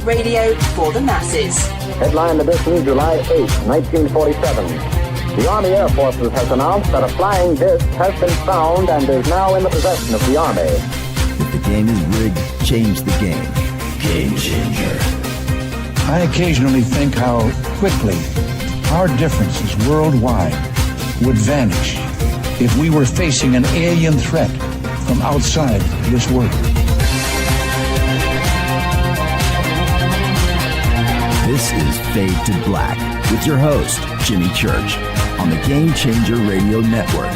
Radio for the masses. Headline edition, July 8, 1947. The Army Air Forces has announced that a flying disc has been found and is now in the possession of the Army. If the game is rigged, change the game. Game changer. I occasionally think how quickly our differences worldwide would vanish if we were facing an alien threat from outside this world. This is Fade to Black with your host, Jimmy Church, on the Game Changer Radio Network.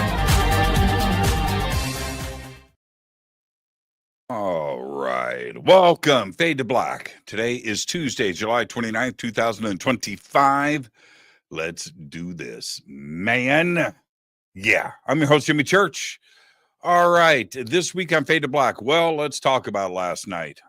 All right. Welcome, Fade to Black. Today is Tuesday, July 29th, 2025. Let's do this, man. Yeah, I'm your host, Jimmy Church. All right. This week on Fade to Black. Well, let's talk about last night.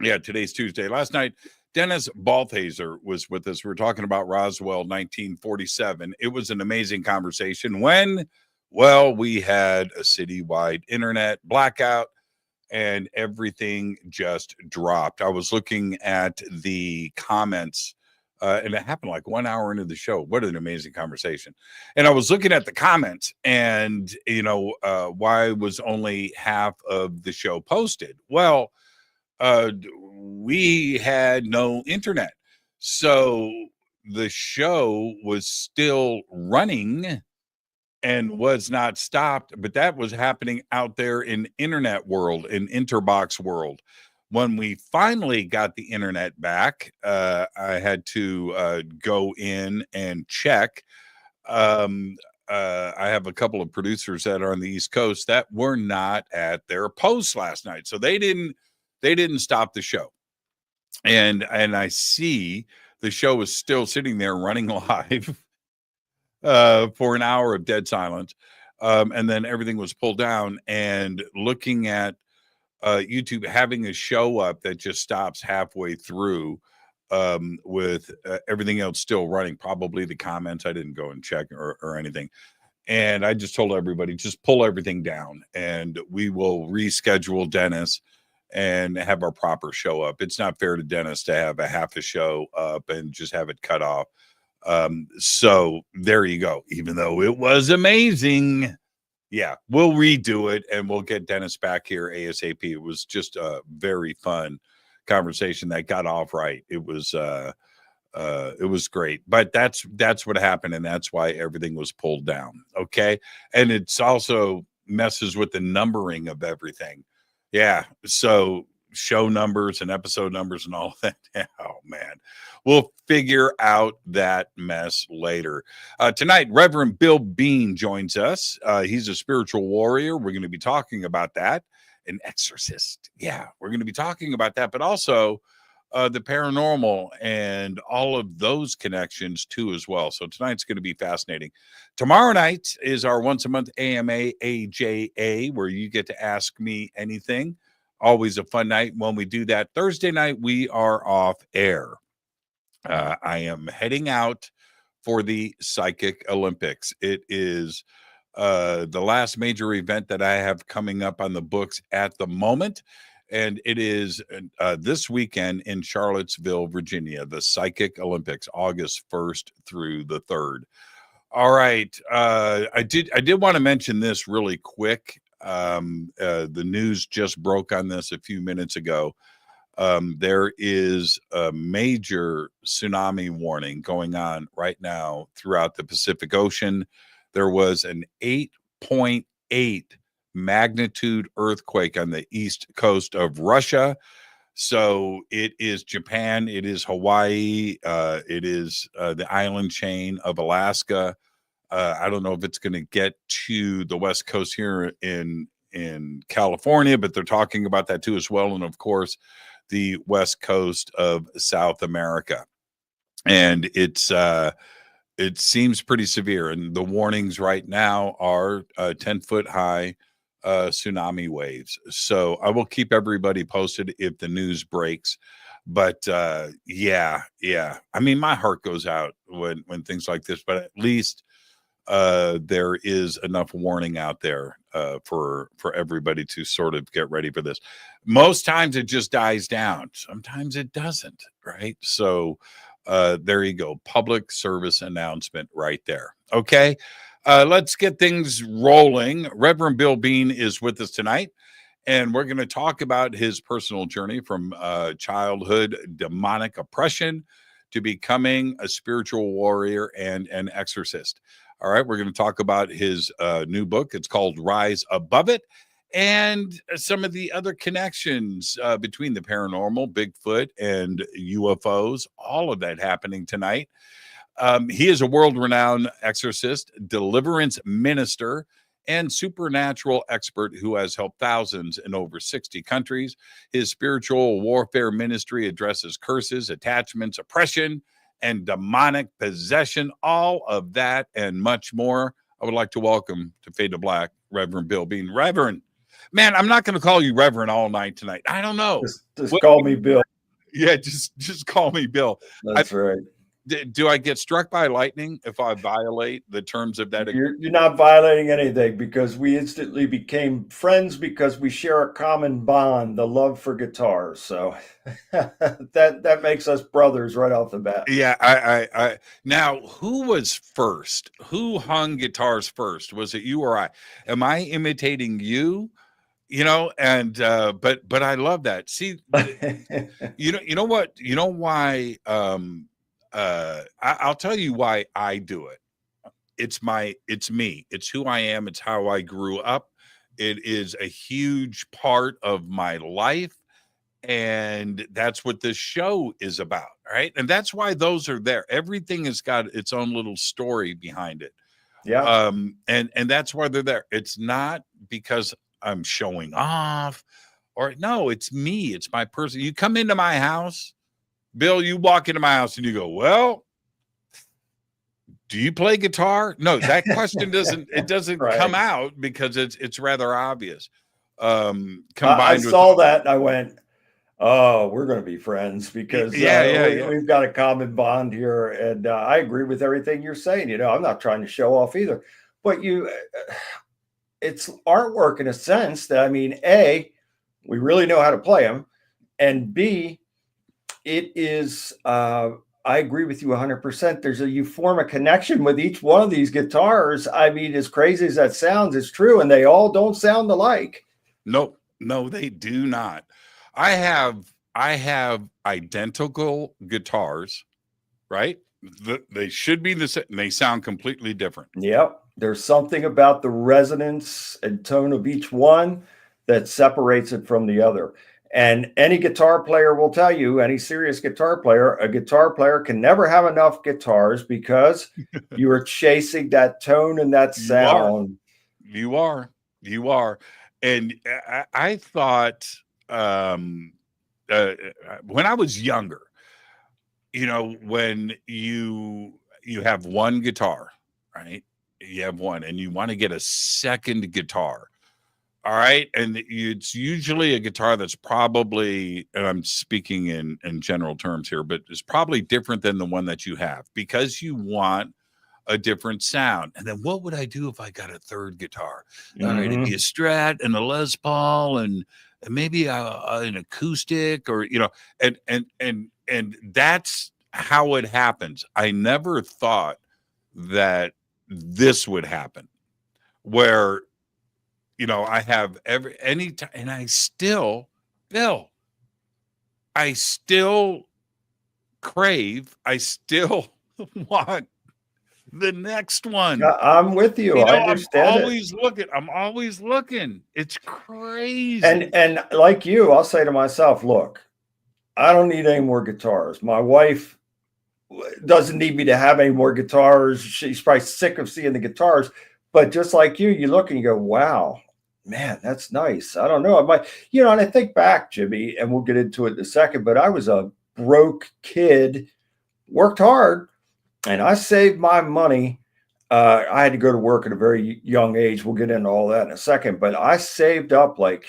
Yeah, today's Tuesday. Last night, Dennis Balthaser was with us. We're talking about Roswell 1947. It was an amazing conversation when, well, we had a citywide internet blackout and everything just dropped. I was looking at the comments, and it happened like 1 hour into the show. What an amazing conversation. And I was looking at the comments and, why was only half of the show posted? Well, we had no internet. So the show was still running and was not stopped, but that was happening out there in internet world, in Interbox world. When we finally got the internet back, I had to go in and check. I have a couple of producers that are on the East Coast that were not at their posts last night. So they didn't stop the show. And I see the show is still sitting there running live for an hour of dead silence. And then everything was pulled down, and looking at YouTube having a show up that just stops halfway through with everything else still running, probably the comments. I didn't go and check or anything. And I just told everybody, just pull everything down and we will reschedule Dennis and have our proper show up. It's not fair to Dennis to have a half a show up and just have it cut off. So there you go. Even though it was amazing. Yeah, we'll redo it and we'll get Dennis back here ASAP. It was just a very fun conversation that got off right. It was great, but that's what happened. And that's why everything was pulled down. Okay. And it's also messes with the numbering of everything. Yeah. So show numbers and episode numbers and all that. Oh man, we'll figure out that mess later. Tonight, Reverend Bill Bean joins us. He's a spiritual warrior. We're going to be talking about that. An exorcist. Yeah, we're going to be talking about that, but also the paranormal and all of those connections too as well. So tonight's going to be fascinating. Tomorrow night is our once a month AMA AJA, where you get to ask me anything. Always a fun night when we do that. Thursday night, we are off air. I am heading out for the Psychic Olympics. It is the last major event that I have coming up on the books at the moment. And it is this weekend in Charlottesville, Virginia, the Psychic Olympics, August 1st through the 3rd. All right. I did want to mention this really quick. The news just broke on this a few minutes ago. There is a major tsunami warning going on right now throughout the Pacific Ocean. There was an 8.8 magnitude earthquake on the east coast of Russia. So it is Japan, it is Hawaii, it is the island chain of Alaska. I don't know if it's going to get to the west coast here in California, but they're talking about that too as well. And of course, the west coast of South America. And it seems pretty severe. And the warnings right now are 10-foot high tsunami waves. So I will keep everybody posted if the news breaks. But yeah. I mean, my heart goes out when things like this, but at least there is enough warning out there for everybody to sort of get ready for this. Most times it just dies down. Sometimes it doesn't, right? So there you go. Public service announcement right there. Okay. Let's get things rolling. Reverend Bill Bean is with us tonight, and we're going to talk about his personal journey from childhood demonic oppression to becoming a spiritual warrior and an exorcist. All right, we're going to talk about his new book. It's called Rise Above It, and some of the other connections between the paranormal, Bigfoot, and UFOs, all of that happening tonight. He is a world-renowned exorcist, deliverance minister, and supernatural expert who has helped thousands in over 60 countries. His spiritual warfare ministry addresses curses, attachments, oppression, and demonic possession, all of that and much more. I would like to welcome to Fade to Black, Reverend Bill Bean. Reverend, man, I'm not going to call you Reverend all night tonight. I don't know. Just call me Bill. Yeah, just call me Bill. That's right. Do I get struck by lightning if I violate the terms of that? You're not violating anything, because we instantly became friends because we share a common bond, the love for guitars. So that makes us brothers right off the bat. Yeah, I now, who was first? Who hung guitars first? Was it you or I? Am I imitating you? You know, and but I love that. See, you know what? You know why? I'll tell you why I do it. It's me. It's who I am. It's how I grew up. It is a huge part of my life. And that's what this show is about. Right. And that's why those are there. Everything has got its own little story behind it. Yeah. And that's why they're there. It's not because I'm showing off, or no, it's me. It's my person. You come into my house, Bill, you walk into my house and you go, well, do you play guitar? No, that question doesn't right. come out because it's rather obvious. I saw that and I went, oh, we're going to be friends because we've got a common bond here. And I agree with everything you're saying. You know, I'm not trying to show off either, but it's artwork in a sense that, I mean, A, we really know how to play them, and B, it is, I agree with you 100%. You form a connection with each one of these guitars. I mean, as crazy as that sounds, it's true. And they all don't sound alike. No, they do not. I have identical guitars, right? They should be the same. They sound completely different. Yep. There's something about the resonance and tone of each one that separates it from the other. And any guitar player will tell you, any serious guitar player, a guitar player can never have enough guitars because you are chasing that tone and that sound. You are. And I thought when I was younger, you know, when you have one guitar, right? You have one and you want to get a second guitar. All right. And it's usually a guitar that's probably, and I'm speaking in general terms here, but it's probably different than the one that you have because you want a different sound. And then what would I do if I got a third guitar? Mm-hmm. All right, it'd be a Strat and a Les Paul and maybe an acoustic, or, you know, and that's how it happens. I never thought that this would happen where, you know, I have any time, and I still, Bill, I still crave, I still want the next one. I'm with you. I understand. I'm always looking. It's crazy. And like you, I'll say to myself, look, I don't need any more guitars. My wife doesn't need me to have any more guitars. She's probably sick of seeing the guitars. But just like you look and you go, wow, man, that's nice. I don't know. I might, you know, and I think back, Jimmy, and we'll get into it in a second, but I was a broke kid, worked hard, and I saved my money. I had to go to work at a very young age. We'll get into all that in a second, but I saved up like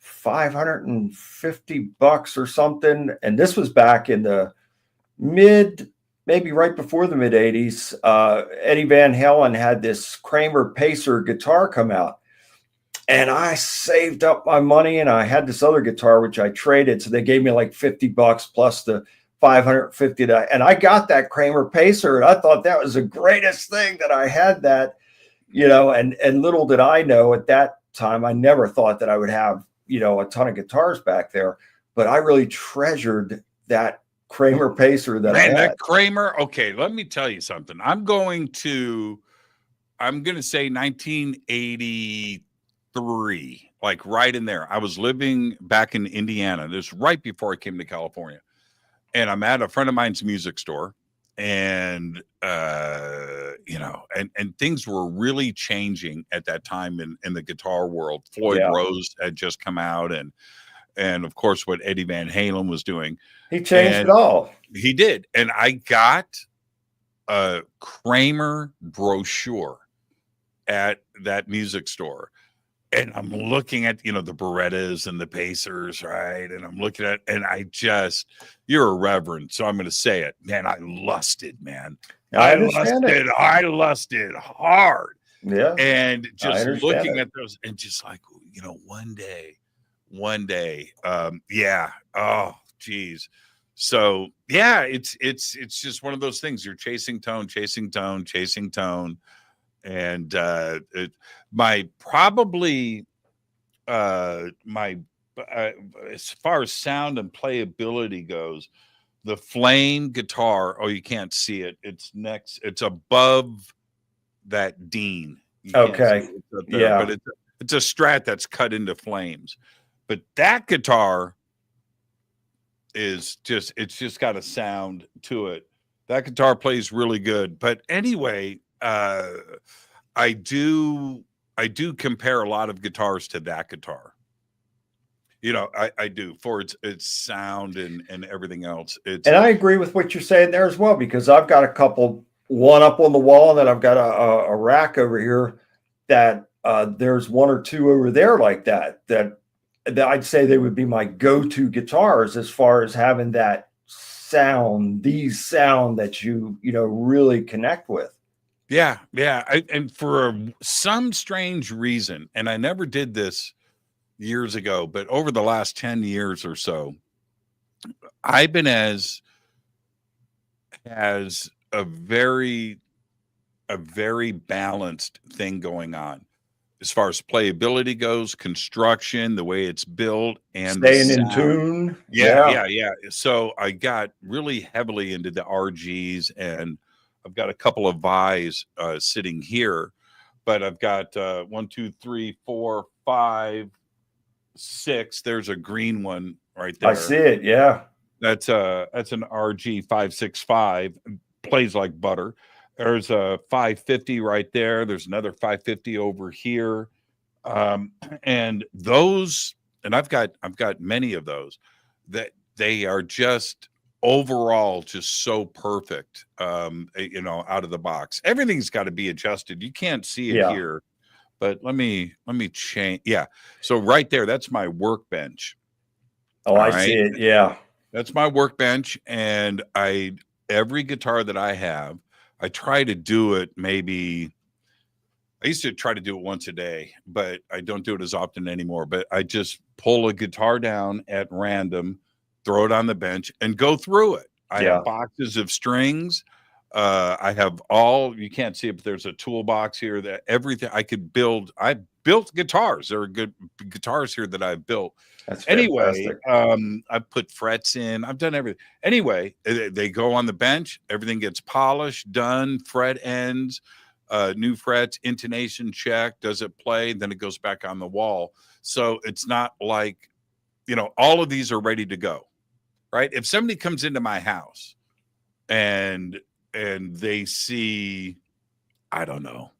$550 or something. And this was back in the mid maybe right before the mid 80s, Eddie Van Halen had this Kramer Pacer guitar come out. And I saved up my money, and I had this other guitar, which I traded. So they gave me like $50 plus the 550. And I got that Kramer Pacer, and I thought that was the greatest thing that I had that, and little did I know at that time, I never thought that I would have, a ton of guitars back there, but I really treasured that Kramer Pacer that I had. That Kramer. Okay. Let me tell you something. I'm going to say 1983. Like right in there. I was living back in Indiana. This right before I came to California, and I'm at a friend of mine's music store, and and things were really changing at that time in the guitar world. Floyd Rose had just come out, and of course what Eddie Van Halen was doing. He changed it all. He did, and I got a Kramer brochure at that music store. And I'm looking at, the Berettas and the Pacers, right? And I'm looking at, and you're a reverend, so I'm going to say it. Man, I lusted, man. I lusted hard. Yeah. And just looking at those and just like, one day. Yeah. Oh, geez. So yeah, it's just one of those things. You're chasing tone. And as far as sound and playability goes, the Flame guitar, you can't see it. It's above that Dean. Okay. Yeah. But it's a Strat that's cut into flames. But that guitar it's just got a sound to it. That guitar plays really good. But anyway, I do compare a lot of guitars to that guitar. I do for its sound and everything else. And I agree with what you're saying there as well, because I've got a couple, one up on the wall, and then I've got a rack over here that there's one or two over there like that I'd say they would be my go-to guitars as far as having that sound that you really connect with. Yeah. And for some strange reason, and I never did this years ago, but over the last 10 years or so, I've been as a very balanced thing going on as far as playability goes, construction, the way it's built, and staying in tune. Yeah. So I got really heavily into the RGs, and I've got a couple of Vi's sitting here, but I've got 1, 2, 3, 4, 5, 6. There's a green one right there. I see it. Yeah. That's an RG 565. Plays like butter. There's a 550 right there. There's another 550 over here. And those, and I've got many of those that they are just overall just so perfect. Out of the box. Everything's got to be adjusted. You can't see it here, but let me change. Yeah. So right there, that's my workbench. Oh, I see it. Yeah. That's my workbench. And every guitar that I have, I try to do it I used to try to do it once a day, but I don't do it as often anymore. But I just pull a guitar down at random, throw it on the bench, and go through it. I have boxes of strings. I have you can't see it, but there's a toolbox here that everything I could build. I built guitars. There are good guitars here that I've built. That's anyway, I put frets in. I've done everything. Anyway, they go on the bench. Everything gets polished, done, fret ends, new frets, intonation check. Does it play? Then it goes back on the wall. So it's not like, all of these are ready to go, right? If somebody comes into my house and they see, I don't know,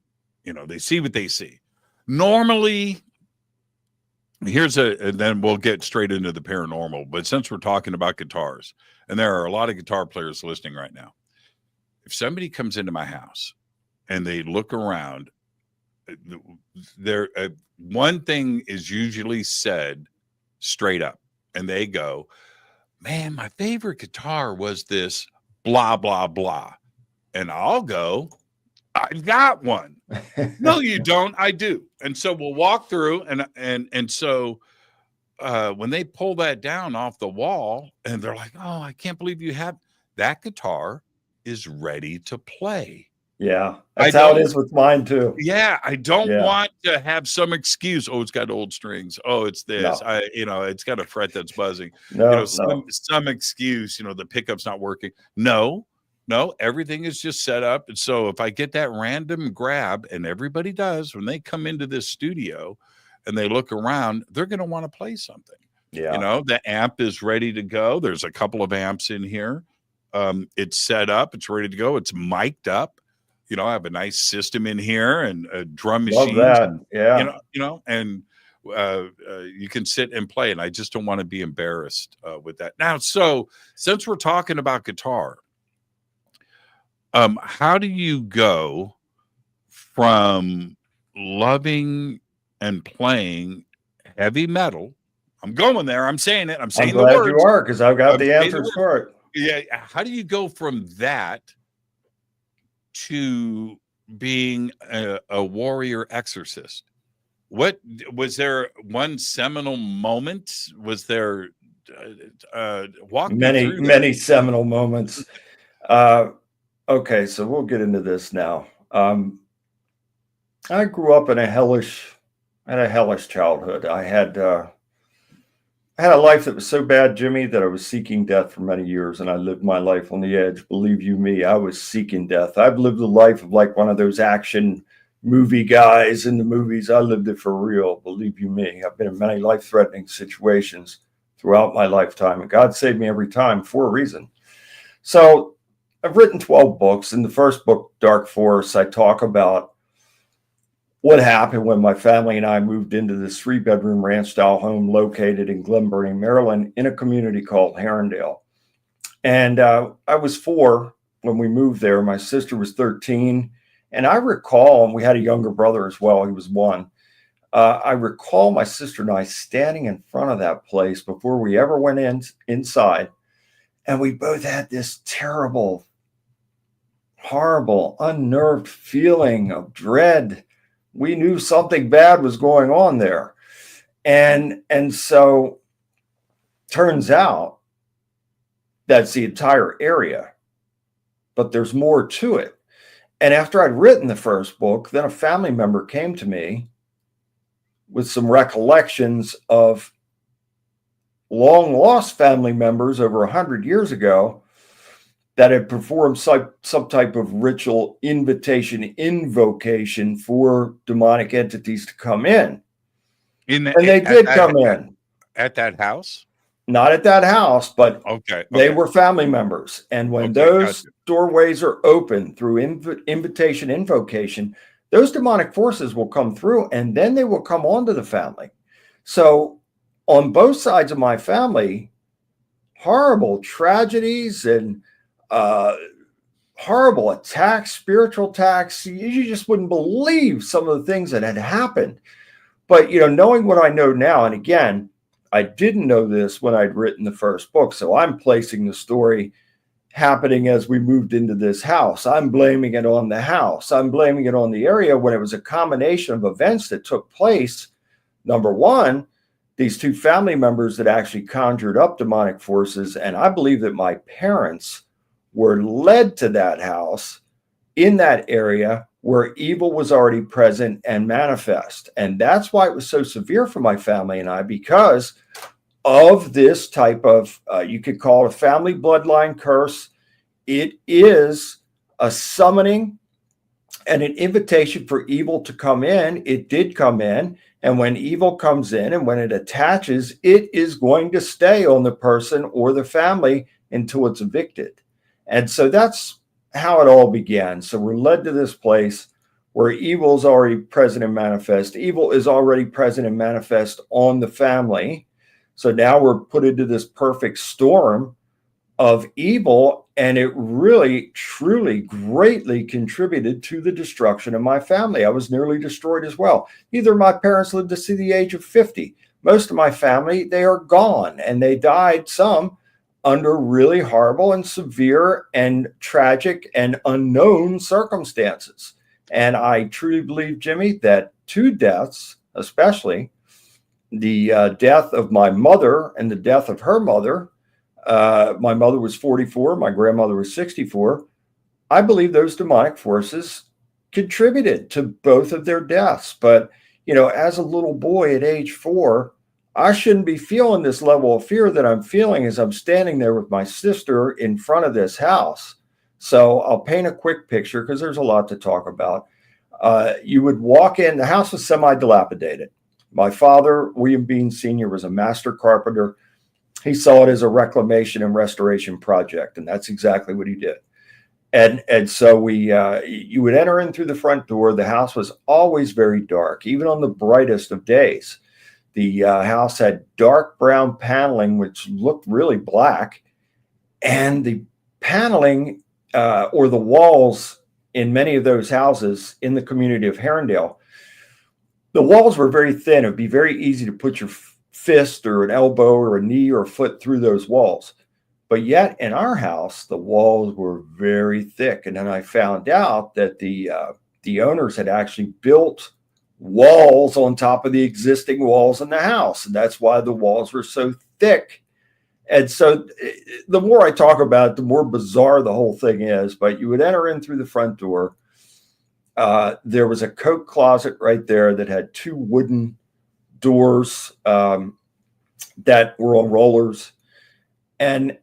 they see what they see. Normally, and then we'll get straight into the paranormal. But since we're talking about guitars, and there are a lot of guitar players listening right now, if somebody comes into my house and they look around, one thing is usually said straight up, and they go, "Man, my favorite guitar was this blah, blah, blah. And I'll go, I've got one. No, you don't. I do. And so we'll walk through and so when they pull that down off the wall and they're like, oh, I can't believe you have that guitar is ready to play. Yeah. That's how it is with mine too. Yeah. I don't want to have some excuse. Oh, it's got old strings. Oh, it's this. No. It's got a fret that's buzzing. No, some excuse, the pickup's not working. No, everything is just set up. And so if I get that random grab, and everybody does when they come into this studio and they look around, they're going to want to play something. Yeah. The amp is ready to go. There's a couple of amps in here. It's set up. It's ready to go. It's mic'd up. I have a nice system in here and a drum machine. Love that. Yeah. And you can sit and play. And I just don't want to be embarrassed with that. Now, so since we're talking about guitar, how do you go from loving and playing heavy metal? I'm going there. I'm saying it. I'm saying the words. You are, because I've got the answers for it. Yeah. How do you go from that to being a warrior exorcist? What was there one seminal moment? Was there many seminal moments? Okay, so we'll get into this now. I grew up in a hellish childhood. I had a life that was so bad, Jimmy, that I was seeking death for many years, and I lived my life on the edge. Believe you me, I was seeking death. I've lived a life of like one of those action movie guys in the movies. I lived it for real. Believe you me. I've been in many life-threatening situations throughout my lifetime, and God saved me every time for a reason. So I've written 12 books. In the first book, Dark Force, I talk about what happened when my family and I moved into this 3-bedroom ranch-style home located in Glen Burnie, Maryland, in a community called Herondale. And I was 4 when we moved there. My sister was 13. And I recall, and we had a younger brother as well. He was 1. I recall my sister and I standing in front of that place before we ever went inside. And we both had this terrible, horrible, unnerved feeling of dread. We knew something bad was going on there. And so turns out that's the entire area, but there's more to it. And after I'd written the first book, then a family member came to me with some recollections of long lost family members over 100 years ago that had performed some type of ritual invocation for demonic entities to come in. And they did come in. At that house? Not at that house, but they were family members. And when those doorways are open through invitation invocation, those demonic forces will come through and then they will come onto the family. So on both sides of my family, horrible tragedies and horrible attacks, spiritual attacks. You just wouldn't believe some of the things that had happened. But, knowing what I know now, and again, I didn't know this when I'd written the first book. So I'm placing the story happening as we moved into this house. I'm blaming it on the house. I'm blaming it on the area when it was a combination of events that took place. Number one, these 2 family members that actually conjured up demonic forces. And I believe that my parents were led to that house in that area where evil was already present and manifest. And that's why it was so severe for my family and I, because of this type of, you could call it a family bloodline curse. It is a summoning and an invitation for evil to come in. It did come in. And when evil comes in and when it attaches, it is going to stay on the person or the family until it's evicted. And so that's how it all began. So we're led to this place where evil is already present and manifest. Evil is already present and manifest on the family. So now we're put into this perfect storm of evil, and it really, truly, greatly contributed to the destruction of my family. I was nearly destroyed as well. Neither of my parents lived to see the age of 50. Most of my family, they are gone, and they died, some under really horrible and severe and tragic and unknown circumstances. And I truly believe, Jimmy, that 2 deaths, especially the death of my mother and the death of her mother, my mother was 44, my grandmother was 64. I believe those demonic forces contributed to both of their deaths. But, as a little boy at age 4, I shouldn't be feeling this level of fear that I'm feeling as I'm standing there with my sister in front of this house. So I'll paint a quick picture because there's a lot to talk about. You would walk in, the house was semi-dilapidated. My father, William Bean Sr., was a master carpenter. He saw it as a reclamation and restoration project, and that's exactly what he did. And so you would enter in through the front door. The house was always very dark, even on the brightest of days. The house had dark brown paneling, which looked really black. And the paneling or the walls in many of those houses in the community of Herondale, the walls were very thin. It would be very easy to put your fist or an elbow or a knee or a foot through those walls. But yet in our house, the walls were very thick. And then I found out that the owners had actually built walls on top of the existing walls in the house. And that's why the walls were so thick. And so the more I talk about it, the more bizarre the whole thing is. But you would enter in through the front door. There was a coat closet right there that had 2 wooden doors that were on rollers. And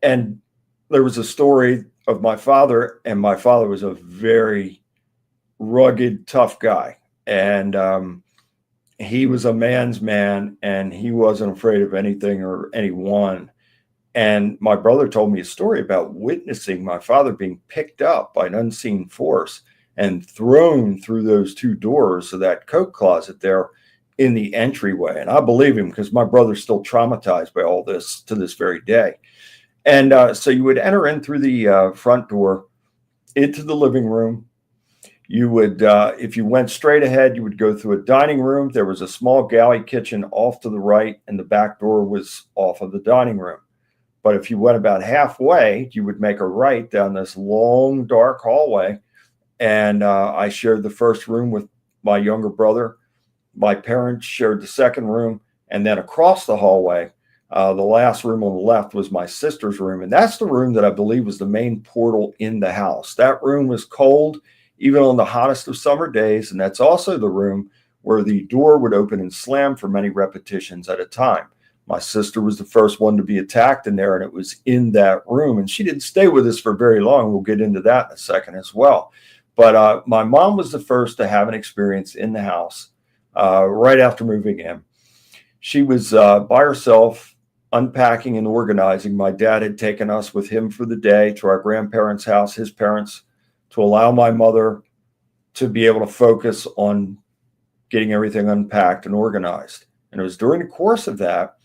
there was a story of my father, and my father was a very rugged, tough guy. And he was a man's man, and he wasn't afraid of anything or anyone. And my brother told me a story about witnessing my father being picked up by an unseen force and thrown through those 2 doors of that coat closet there in the entryway. And I believe him because my brother's still traumatized by all this to this very day. And so you would enter in through the front door into the living room. You would, if you went straight ahead, you would go through a dining room. There was a small galley kitchen off to the right, and the back door was off of the dining room. But if you went about halfway, you would make a right down this long, dark hallway. And I shared the first room with my younger brother. My parents shared the second room. And then across the hallway, the last room on the left was my sister's room. And that's the room that I believe was the main portal in the house. That room was cold, even on the hottest of summer days. And that's also the room where the door would open and slam for many repetitions at a time. My sister was the first one to be attacked in there, and it was in that room. And she didn't stay with us for very long. We'll get into that in a second as well. But my mom was the first to have an experience in the house right after moving in. She was by herself, unpacking and organizing. My dad had taken us with him for the day to our grandparents' house, his parents, to allow my mother to be able to focus on getting everything unpacked and organized. And it was during the course of that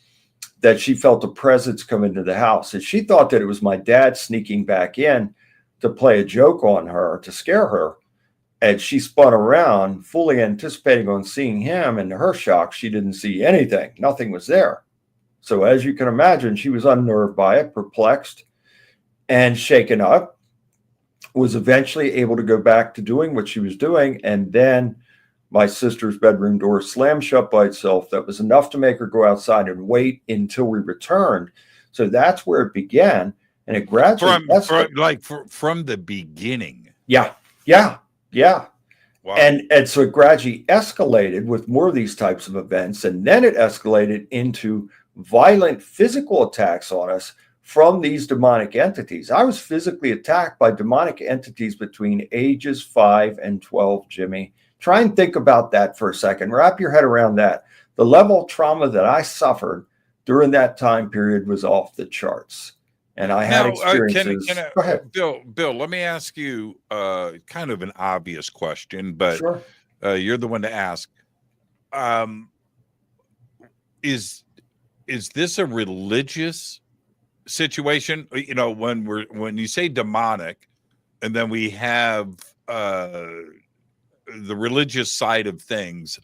she felt a presence come into the house. And she thought that it was my dad sneaking back in to play a joke on her, to scare her. And she spun around, fully anticipating on seeing him. And to her shock, she didn't see anything. Nothing was there. So as you can imagine, she was unnerved by it, perplexed, and shaken up. Was eventually able to go back to doing what she was doing. And then my sister's bedroom door slammed shut by itself. That was enough to make her go outside and wait until we returned. So that's where it began. And it gradually from the beginning. Yeah. Wow. And so it gradually escalated with more of these types of events. And then it escalated into violent physical attacks on us from these demonic entities. I was physically attacked by demonic entities between ages 5 and 12, Jimmy. Try and think about that for a second. Wrap your head around that. The level of trauma that I suffered during that time period was off the charts. And I had experiences. Go ahead. Bill, let me ask you kind of an obvious question, but sure. You're the one to ask. Is this a religious situation? You know, when you say demonic, and then we have the religious side of things,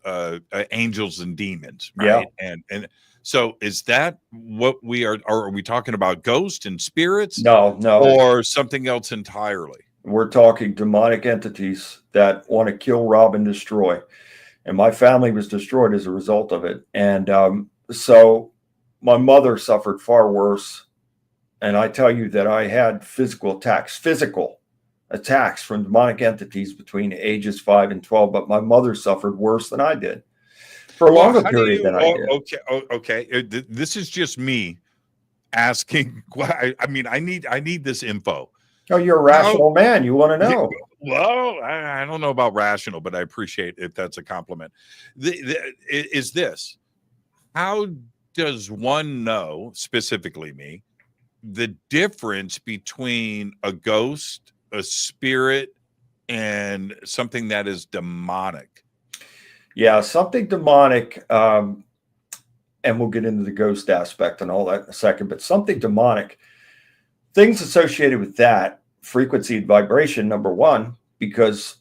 angels and demons, right? Yeah. And so is that what we are we talking about ghosts and spirits? No, or something else entirely? We're talking demonic entities that want to kill, rob, and destroy. And my family was destroyed as a result of it. And so my mother suffered far worse. And I tell you that I had physical attacks from demonic entities between ages 5 and 12. But my mother suffered worse than I did for a longer period than I did. Okay. This is just me asking. I mean, I need this info. Oh, you're a rational man. You want to know. Well, I don't know about rational, but I appreciate if that's a compliment. Is this, how does one know, specifically me, the difference between a ghost, a spirit, and something that is demonic? Yeah, something demonic, and we'll get into the ghost aspect and all that in a second, but something demonic, things associated with that, frequency and vibration, number one, because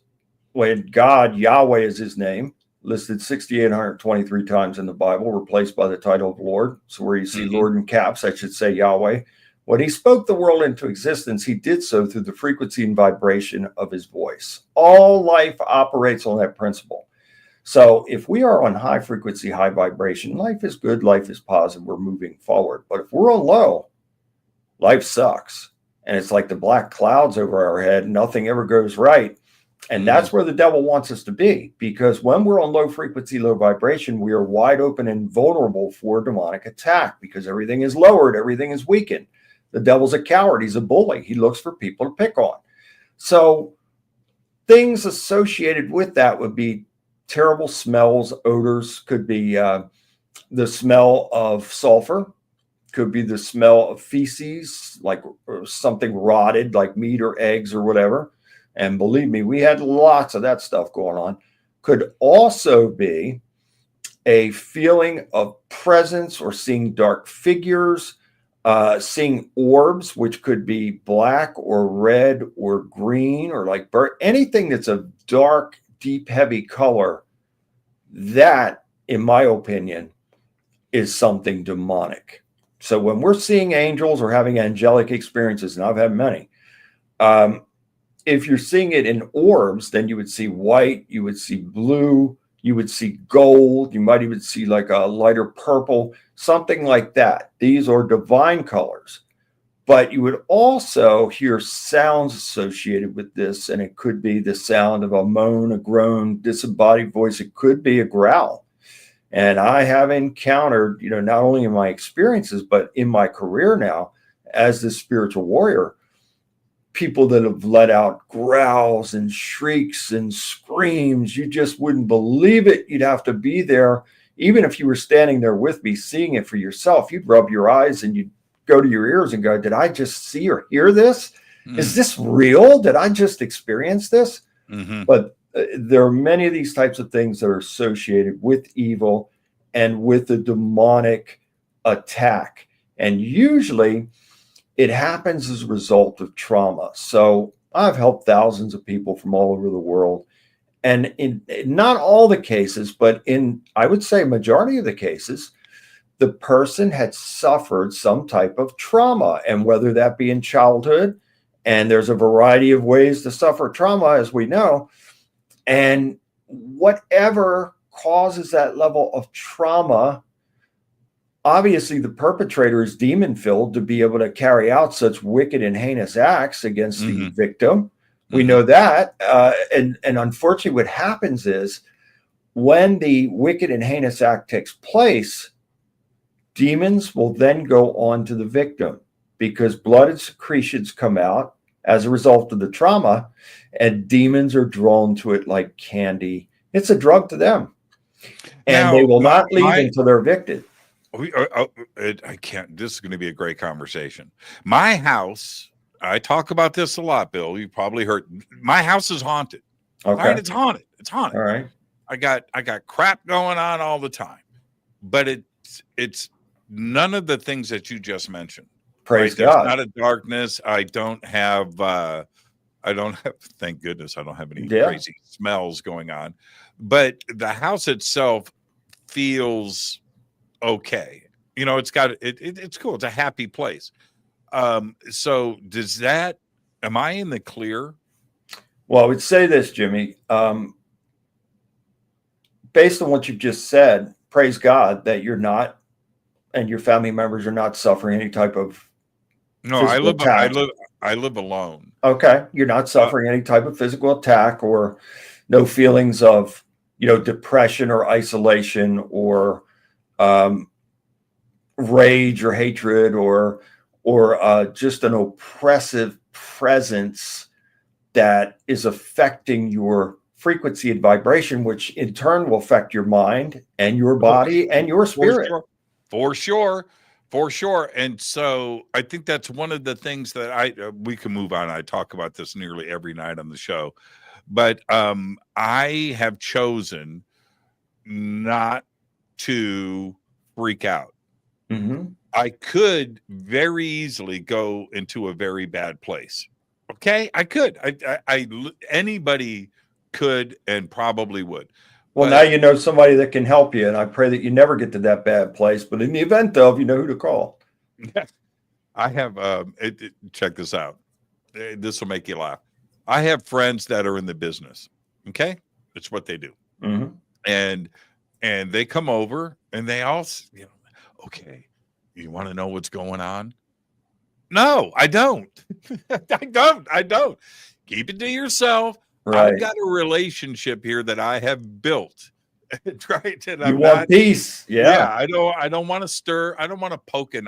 when God, Yahweh is his name, listed 6,823 times in the Bible, replaced by the title of Lord. So where you see Lord in caps, I should say Yahweh. When he spoke the world into existence, he did so through the frequency and vibration of his voice. All life operates on that principle. So if we are on high frequency, high vibration, life is good, life is positive, we're moving forward. But if we're on low, life sucks. And it's like the black clouds over our head, nothing ever goes right. And that's where the devil wants us to be, because when we're on low frequency, low vibration, we are wide open and vulnerable for demonic attack because everything is lowered, everything is weakened. The devil's a coward. He's a bully. He looks for people to pick on. So things associated with that would be terrible smells, odors, could be the smell of sulfur, could be the smell of feces, like something rotted, like meat or eggs or whatever. And believe me, we had lots of that stuff going on. Could also be a feeling of presence or seeing dark figures, seeing orbs, which could be black or red or green or like anything that's a dark, deep, heavy color. That, in my opinion, is something demonic. So when we're seeing angels or having angelic experiences, and I've had many, if you're seeing it in orbs, then you would see white, you would see blue, you would see gold, you might even see like a lighter purple, something like that. These are divine colors. But you would also hear sounds associated with this, and it could be the sound of a moan, a groan, disembodied voice. It could be a growl. And I have encountered, not only in my experiences, but in my career now as this spiritual warrior, people that have let out growls and shrieks and screams. You just wouldn't believe it. You'd have to be there. Even if you were standing there with me, seeing it for yourself, you'd rub your eyes and you'd go to your ears and go, did I just see or hear this? Is this real? Did I just experience this? But there are many of these types of things that are associated with evil and with the demonic attack. And usually it happens as a result of trauma. So I've helped thousands of people from all over the world. And in not all the cases, but in, I would say, majority of the cases, the person had suffered some type of trauma. And whether that be in childhood, and there's a variety of ways to suffer trauma, as we know, and whatever causes that level of trauma, obviously the perpetrator is demon-filled to be able to carry out such wicked and heinous acts against the victim. We know that. And unfortunately, what happens is when the wicked and heinous act takes place, demons will then go on to the victim because blood and secretions come out as a result of the trauma, and demons are drawn to it like candy. It's a drug to them. And now, they will not leave until they're evicted. I can't. This is going to be a great conversation. My house, I talk about this a lot, Bill. You probably heard. My house is haunted. Okay. All right, it's haunted. It's haunted. All right. I got crap going on all the time, but it's none of the things that you just mentioned. Praise God. There's not a darkness. I don't have I don't have, thank goodness, I don't have any crazy smells going on. But the house itself feels okay. You know, it's got it's cool. It's a happy place. So does that? Am I in the clear? Well, I would say this, Jimmy. Based on what you've just said, praise God that you're not, and your family members are not suffering any type of. No, I live alone. Okay, you're not suffering any type of physical attack, or no feelings of, depression or isolation or rage or hatred or just an oppressive presence that is affecting your frequency and vibration, which in turn will affect your mind and your body and your spirit. For sure. And so I think that's one of the things that we can move on. I talk about this nearly every night on the show, but I have chosen not to freak out. Mm-hmm. I could very easily go into a very bad place. Okay, I could. Anybody could and probably would. Well, now you know somebody that can help you, and I pray that you never get to that bad place. But in the event of, you know who to call. I have. Check this out. This will make you laugh. I have friends that are in the business. Okay, it's what they do. Mm-hmm. And they come over, and they all, okay, you want to know what's going on? No, I don't. I don't. Keep it to yourself. Right. I've got a relationship here that I have built. Right. And you want peace. Yeah. I don't want to stir. I don't want to poke a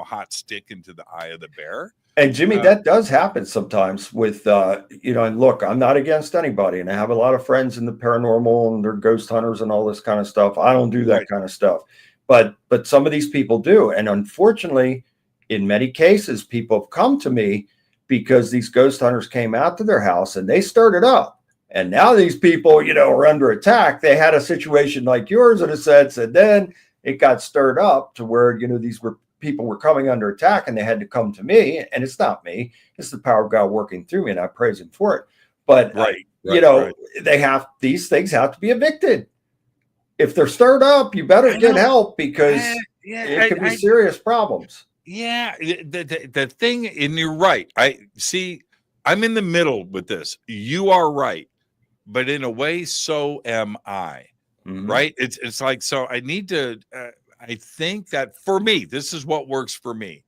hot stick into the eye of the bear. And Jimmy, that does happen sometimes with, and look, I'm not against anybody. And I have a lot of friends in the paranormal and they're ghost hunters and all this kind of stuff. I don't do that kind of stuff. But some of these people do. And unfortunately, in many cases, people have come to me because these ghost hunters came out to their house and they stirred it up. And now these people, are under attack. They had a situation like yours in a sense, and then it got stirred up to where, people were coming under attack and they had to come to me. And it's not me. It's the power of God working through me, and I praise him for it. But, these things have to be evicted. If they're stirred up, you better get help because it could be serious problems. Yeah, the thing, and you're right. I'm in the middle with this. You are right, but in a way, so am I. Mm-hmm. Right? It's like, so I need to. I think that for me, this is what works for me.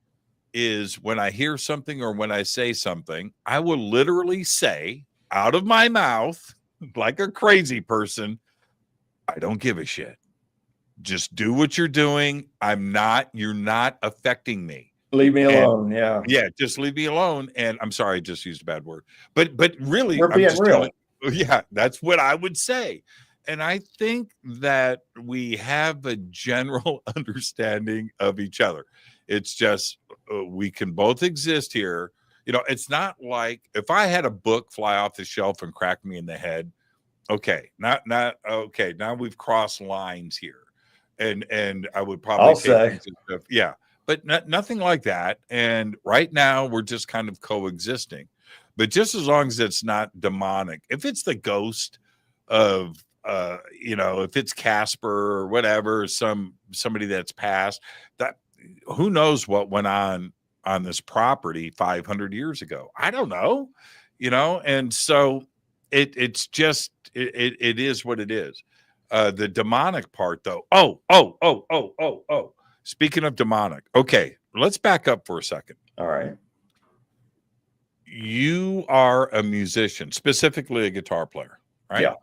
Is when I hear something or when I say something, I will literally say out of my mouth, like a crazy person, I don't give a shit. Just do what you're doing. You're not affecting me. Leave me alone. Yeah. Just leave me alone. And I'm sorry, I just used a bad word, but really, we're being real. That's what I would say. And I think that we have a general understanding of each other. It's just, we can both exist here. It's not like if I had a book fly off the shelf and crack me in the head. Okay. Not okay. Now we've crossed lines here. And I would probably say, but nothing like that. And right now we're just kind of coexisting, but just as long as it's not demonic, if it's the ghost of, if it's Casper or whatever, somebody that's passed, that who knows what went on this property 500 years ago. I don't know, and so it's just, it is what it is. The demonic part though. Oh. Speaking of demonic. Okay. Let's back up for a second. All right. You are a musician, specifically a guitar player, right? Yeah.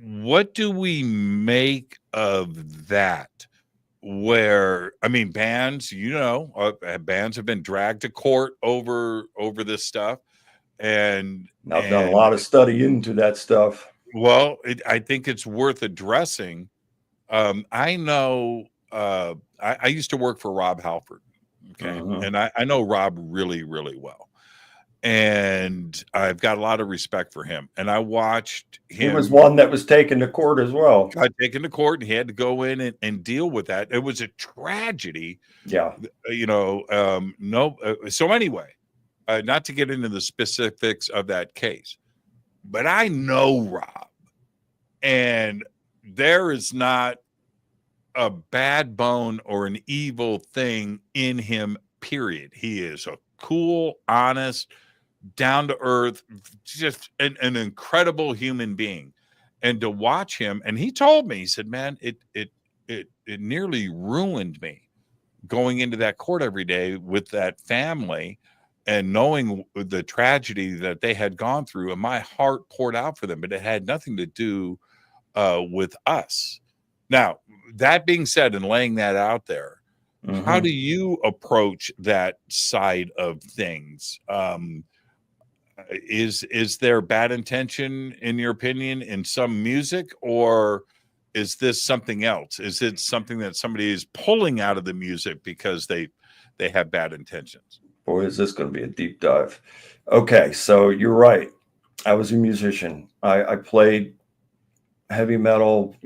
What do we make of that? Where, bands, bands have been dragged to court over this stuff. And I've done a lot of study into that stuff. Well, I think it's worth addressing. I know I used to work for Rob Halford. Okay. Mm-hmm. And I know Rob really, really well. And I've got a lot of respect for him. And I watched him. He was one that was taken to court as well. Got taken to court, and he had to go in and deal with that. It was a tragedy. Yeah. So anyway, not to get into the specifics of that case, but I know Rob, and there is not a bad bone or an evil thing in him, period. He is a cool, honest, down to earth, just an incredible human being. And to watch him, and he told me, he said, man, it nearly ruined me going into that court every day with that family and knowing the tragedy that they had gone through, and my heart poured out for them, but it had nothing to do with us. Now, that being said, and laying that out there, how do you approach that side of things? Is there bad intention, in your opinion, in some music, or is this something else? Is it something that somebody is pulling out of the music because they have bad intentions? Boy, is this going to be a deep dive. Okay, so you're right. I was a musician. I played heavy metal,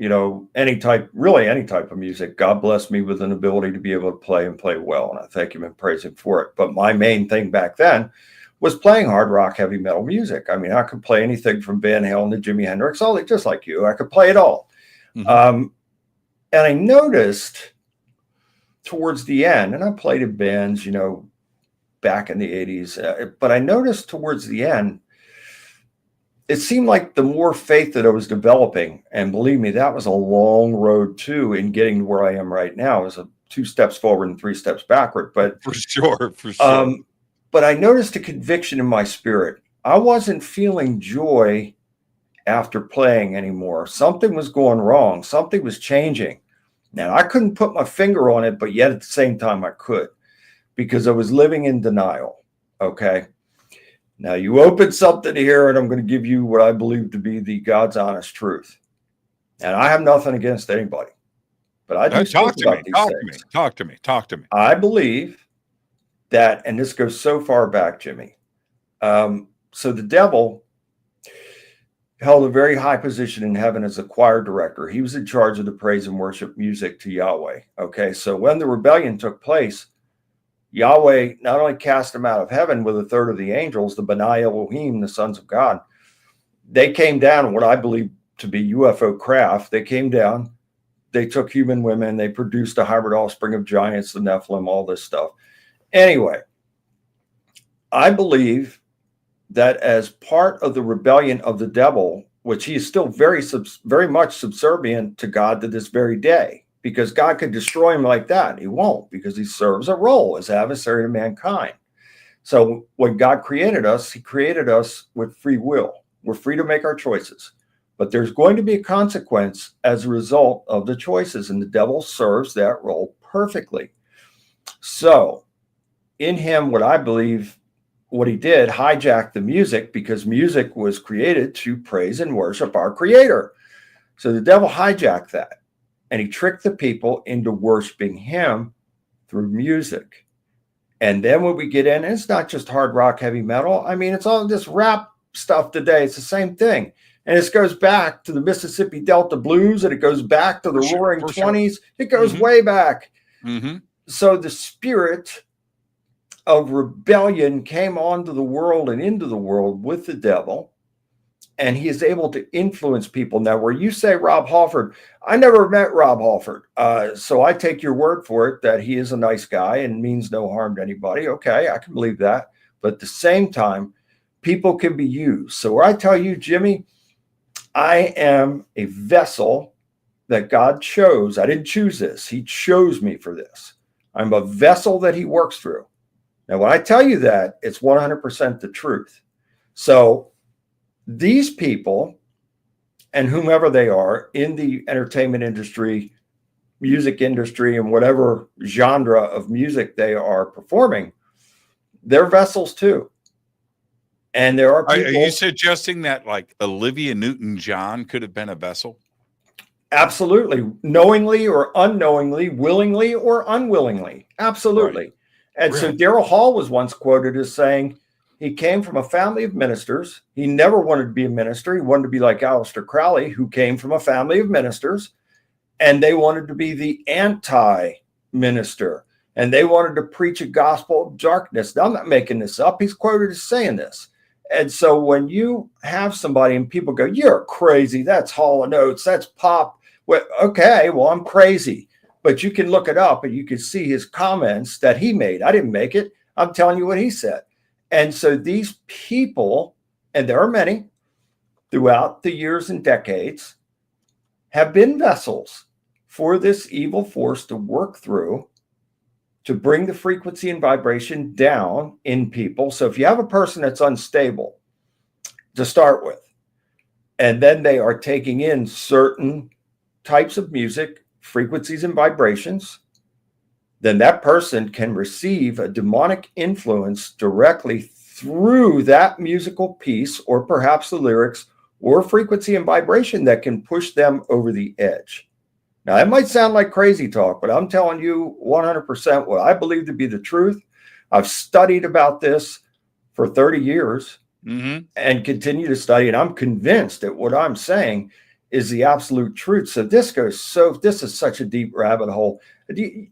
any type of music. God blessed me with an ability to be able to play and play well, and I thank him and praise him for it. But my main thing back then was playing hard rock, heavy metal music. I mean, I could play anything from Van Halen to Jimi Hendrix, all just like you. I could play it all. And I noticed towards the end, and I played in bands, back in the 80s, but I noticed towards the end, it seemed like the more faith that I was developing, and believe me, that was a long road too in getting to where I am right now. It was 2 steps forward and 3 steps backward. But for sure. But I noticed a conviction in my spirit. I wasn't feeling joy after playing anymore. Something was going wrong. Something was changing. Now, I couldn't put my finger on it, but yet at the same time I could, because I was living in denial. Okay. Now, you opened something here, and I'm going to give you what I believe to be the God's honest truth. And I have nothing against anybody, but I do talk about these things. Talk to me. I believe that, and this goes so far back, Jimmy. So the devil held a very high position in heaven as a choir director. He was in charge of the praise and worship music to Yahweh. Okay, so when the rebellion took place, Yahweh not only cast him out of heaven with 1/3 of the angels, the B'nai Elohim, the sons of God. They came down in what I believe to be UFO craft. They came down, they took human women, they produced a hybrid offspring of giants, the Nephilim, all this stuff. Anyway, I believe that as part of the rebellion of the devil, which he is still very much subservient to God to this very day, because God could destroy him like that. He won't, because he serves a role as adversary to mankind. So when God created us, he created us with free will. We're free to make our choices, but there's going to be a consequence as a result of the choices, and the devil serves that role perfectly. So in him, what I believe, what he did, hijacked the music, because music was created to praise and worship our creator. So the devil hijacked that, and he tricked the people into worshiping him through music. And then when we get in, it's not just hard rock, heavy metal. I mean, it's all this rap stuff today. It's the same thing. And this goes back to the Mississippi Delta blues, and it goes back to the Roaring 20s. It goes way back. So the spirit of rebellion came onto the world and into the world with the devil, and he is able to influence people. Now, where you say Rob Halford, I never met Rob Halford, so I take your word for it that he is a nice guy and means no harm to anybody. Okay, I can believe that. But at the same time, people can be used. So where I tell you, Jimmy, I am a vessel that God chose. I didn't choose this. He chose me for this. I'm a vessel that he works through. Now, when I tell you that, it's 100% the truth. So these people, and whomever they are in the entertainment industry, music industry, and whatever genre of music they are performing, they're vessels too. And there are people. Are you suggesting that like Olivia Newton-John could have been a vessel? Absolutely. Knowingly or unknowingly, willingly or unwillingly. Absolutely. Right. And so Daryl Hall was once quoted as saying he came from a family of ministers. He never wanted to be a minister. He wanted to be like Aleister Crowley, who came from a family of ministers, and they wanted to be the anti-minister. and they wanted to preach a gospel of darkness. Now, I'm not making this up. He's quoted as saying this. And so when you have somebody and people go, you're crazy, that's Hall & Oates, that's pop. Well, okay, well, I'm crazy. But you can look it up and you can see his comments that he made. I didn't make it. I'm telling you what he said. And so these people, and there are many throughout the years and decades, have been vessels for this evil force to work through to bring the frequency and vibration down in people. So if you have a person that's unstable to start with, and then they are taking in certain types of music, frequencies and vibrations, then that person can receive a demonic influence directly through that musical piece, or perhaps the lyrics or frequency and vibration that can push them over the edge. Now, it might sound like crazy talk, but I'm telling you 100% what I believe to be the truth. I've studied about this for 30 years and continue to study, and I'm convinced that what I'm saying is the absolute truth. So this is such a deep rabbit hole.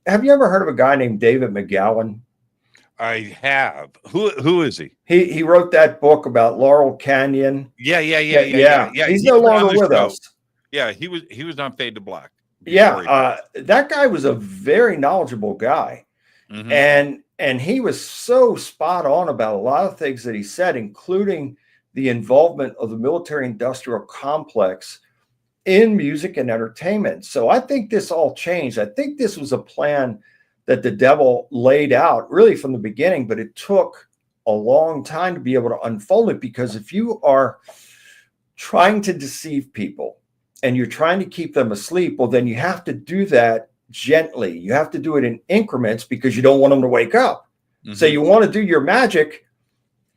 Have you ever heard of a guy named David McGowan? I have. Who is he? He wrote that book about Laurel Canyon. Yeah. He's no longer with us. Yeah, he was on Fade to Black. Yeah, that guy was a very knowledgeable guy, and he was so spot on about a lot of things that he said, including the involvement of the military-industrial complex in music and entertainment. So I think this all changed. I think this was a plan that the devil laid out really from the beginning, but it took a long time to be able to unfold it, because if you are trying to deceive people and you're trying to keep them asleep, well, then you have to do that gently. You have to do it in increments because you don't want them to wake up. So you want to do your magic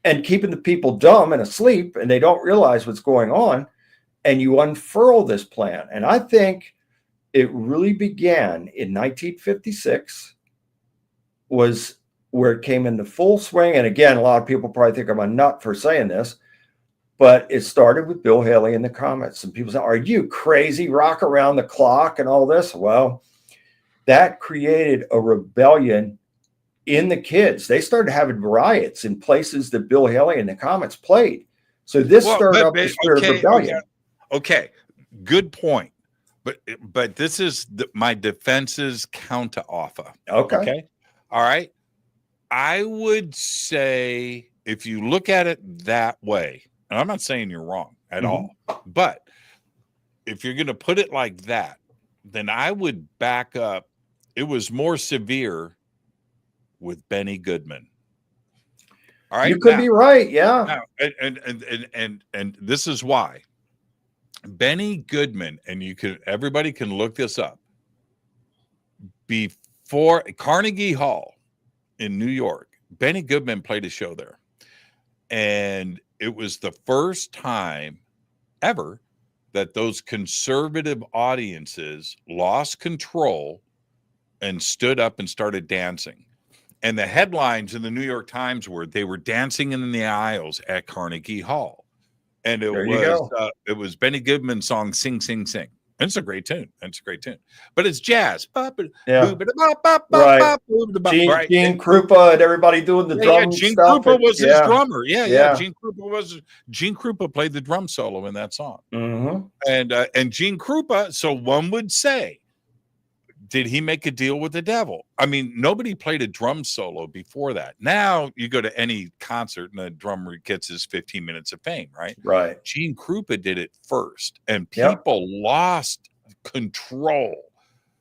and keeping the people dumb and asleep and they don't realize what's going on, and you unfurl this plan. And I think it really began in 1956 was where it came into full swing. And again, a lot of people probably think I'm a nut for saying this, but it started with Bill Haley in the comments. And people say, are you crazy? Rock around the clock and all this? Well, that created a rebellion in the kids. They started having riots in places that Bill Haley in the comments played. So this started up the spirit of rebellion. Okay, good point. But this is my defense's counter offer. Okay. All right. I would say if you look at it that way, and I'm not saying you're wrong at all, but if you're going to put it like that, then I would back up. It was more severe with Benny Goodman. All right. You could be right. Yeah. Now, and this is why. Benny Goodman, and everybody can look this up. Before Carnegie Hall in New York, Benny Goodman played a show there. And it was the first time ever that those conservative audiences lost control and stood up and started dancing. And the headlines in the New York Times were they were dancing in the aisles at Carnegie Hall. And it was Benny Goodman's song, Sing, Sing, Sing. And it's a great tune. But it's jazz. Yeah. Right. Gene Krupa and everybody doing the drum Gene stuff. Krupa was his drummer. Yeah. Gene Krupa played the drum solo in that song. And Gene Krupa, so one would say, did he make a deal with the devil? I mean, nobody played a drum solo before that. Now you go to any concert and the drummer gets his 15 minutes of fame, right? Right. Gene Krupa did it first, and people lost control.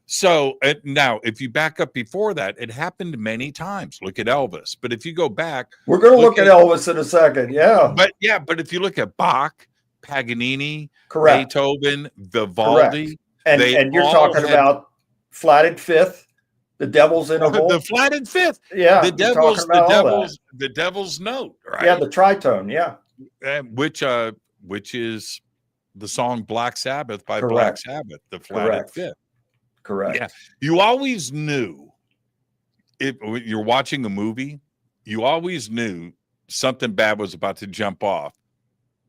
So now, if you back up before that, it happened many times. Look at Elvis. But if you go back, we're going to look at Elvis in a second. Yeah. But if you look at Bach, Paganini, Beethoven, Vivaldi, and you're talking about Flatted Fifth, the Devil's Interval. The Flatted Fifth. Yeah. The Devil's Note, right? Yeah, the tritone, yeah. Which is the song Black Sabbath by Black Sabbath, the Flatted Fifth. Correct. Yeah. You always knew when you're watching a movie, you always knew something bad was about to jump off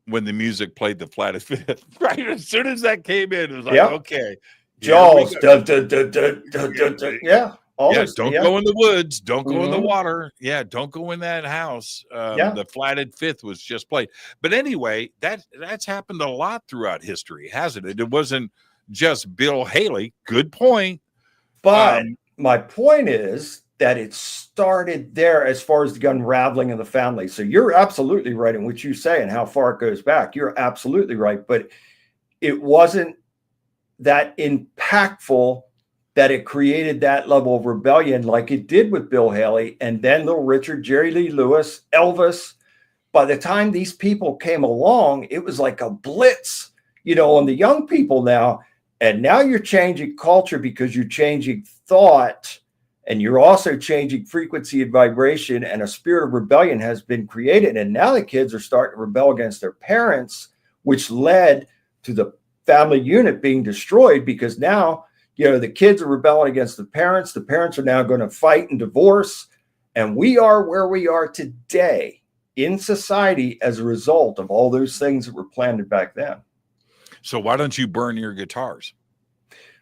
when the music played the Flatted Fifth. Right. As soon as that came in, it was like, okay. Jaws. Yeah. Don't go in the woods. Don't go in the water. Yeah, don't go in that house. The flatted fifth was just played. But anyway, that's happened a lot throughout history, hasn't it? It wasn't just Bill Haley. Good point. But my point is that it started there as far as the unraveling of the family. So you're absolutely right in what you say and how far it goes back. You're absolutely right. But it wasn't that impactful that it created that level of rebellion like it did with Bill Haley and then Little Richard, Jerry Lee Lewis, Elvis. By the time these people came along, it was like a blitz, on the young people now. And now you're changing culture because you're changing thought, and you're also changing frequency and vibration, and a spirit of rebellion has been created. And now the kids are starting to rebel against their parents, which led to the family unit being destroyed because now, the kids are rebelling against the parents. The parents are now going to fight and divorce. And we are where we are today in society as a result of all those things that were planted back then. So why don't you burn your guitars?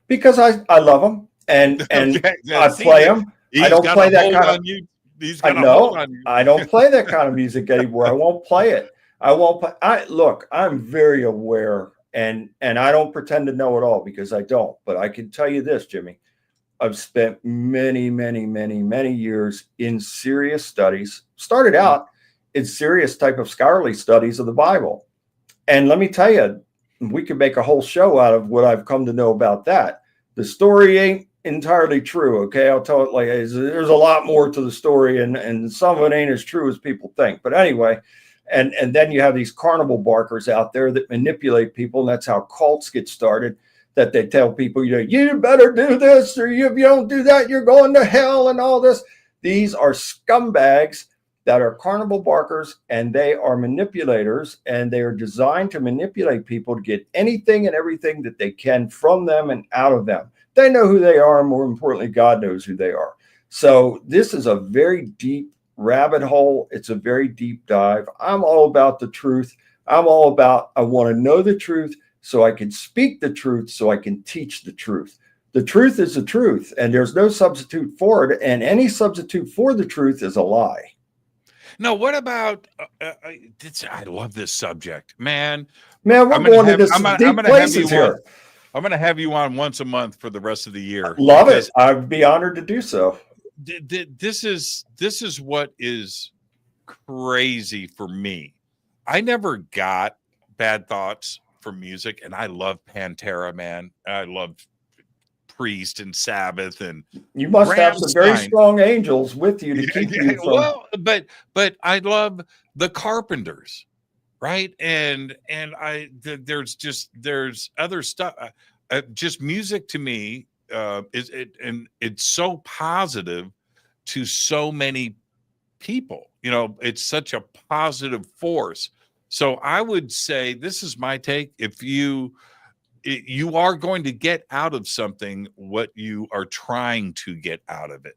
Because I love them and okay. I play them. I don't play that kind of music. I don't play that kind of music anymore. I won't play it. I'm very aware and I don't pretend to know it all because I don't. But I can tell you this, Jimmy. I've spent many, many, many, many years in serious studies. Started out in serious type of scholarly studies of the Bible. And let me tell you, we could make a whole show out of what I've come to know about that. The story ain't entirely true. Okay. I'll tell it like it is. There's a lot more to the story and some of it ain't as true as people think. But anyway, and then you have these carnival barkers out there that manipulate people. And that's how cults get started, that they tell people, you better do this, or if you don't do that, you're going to hell and all this. These are scumbags that are carnival barkers, and they are manipulators, and they are designed to manipulate people to get anything and everything that they can from them and out of them. They know who they are, and more importantly, God knows who they are. So this is a very deep rabbit hole. It's a very deep dive. I'm all about the truth. I want to know the truth so I can speak the truth, so I can teach the truth. The truth is the truth, and there's no substitute for it, and any substitute for the truth is a lie. No, what about? I love this subject, man. We're going into some deep places here. I'm going to have you on once a month for the rest of the year. Love it. I'd be honored to do so. This is what is crazy for me. I never got bad thoughts for music, and I love Pantera, man. I love Priest and Sabbath, and you must have some very strong angels with you to keep you from. Well, but I love the Carpenters, right? And there's other stuff. Just music to me it's so positive to so many people. It's such a positive force. So I would say this is my take. If you are going to get out of something what you are trying to get out of it.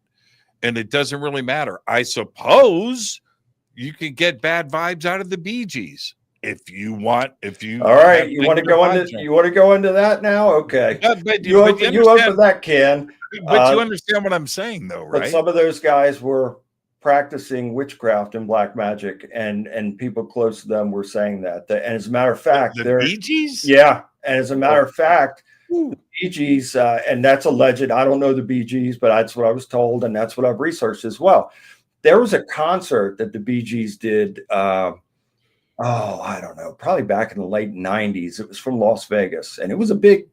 And it doesn't really matter. I suppose you could get bad vibes out of the Bee Gees all right, you want to go into that now? Okay. You open that can. But you understand what I'm saying though, right? But some of those guys were practicing witchcraft and black magic, and people close to them were saying that. And as a matter of fact, the Bee Gees? Yeah. And as a matter of fact, the Bee Gees, and that's alleged. I don't know the Bee Gees, but that's what I was told, and that's what I've researched as well. There was a concert that the Bee Gees did, I don't know, probably back in the late 90s. It was from Las Vegas, and it was a big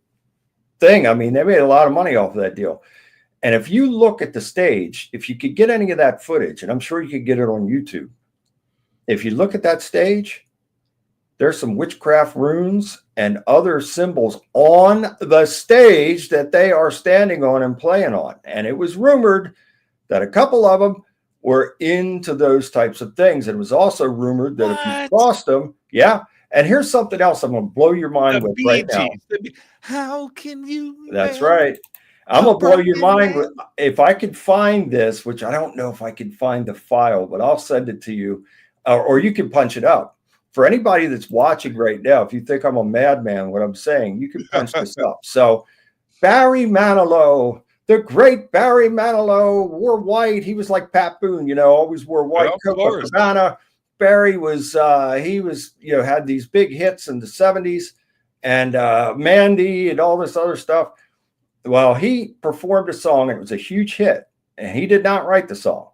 thing. I mean, they made a lot of money off of that deal. And if you look at the stage, if you could get any of that footage, and I'm sure you could get it on YouTube, if you look at that stage, there's some witchcraft runes and other symbols on the stage that they are standing on and playing on. And it was rumored that a couple of them were into those types of things. And it was also rumored that if you crossed them, yeah. And here's something else I'm going to blow your mind with right now. How can you? That's right. I'm going to blow your mind with, if I could find this, which I don't know if I could find the file, but I'll send it to you, or you can punch it up. For anybody that's watching right now, if you think I'm a madman, what I'm saying, you can punch this up. So Barry Manilow, The great Barry Manilow wore white. He was like Pat Boone, always wore white. Copacabana. Barry was, had these big hits in the 70s, and Mandy and all this other stuff. Well, he performed a song, and it was a huge hit, and he did not write the song.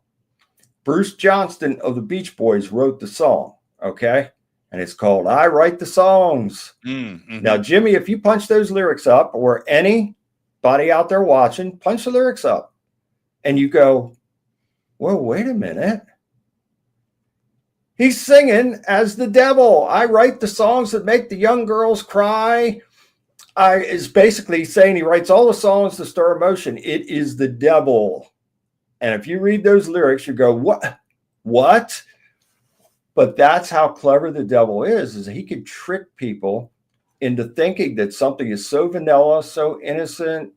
Bruce Johnston of the Beach Boys wrote the song, okay? And it's called I Write the Songs. Mm-hmm. Now, Jimmy, if you punch those lyrics up, or anybody out there watching, punch the lyrics up, and you go, whoa, wait a minute. He's singing as the devil. I write the songs that make the young girls cry. Is basically saying he writes all the songs to stir emotion. It is the devil. And if you read those lyrics, you go, what? But that's how clever the devil is he can trick people into thinking that something is so vanilla, so innocent,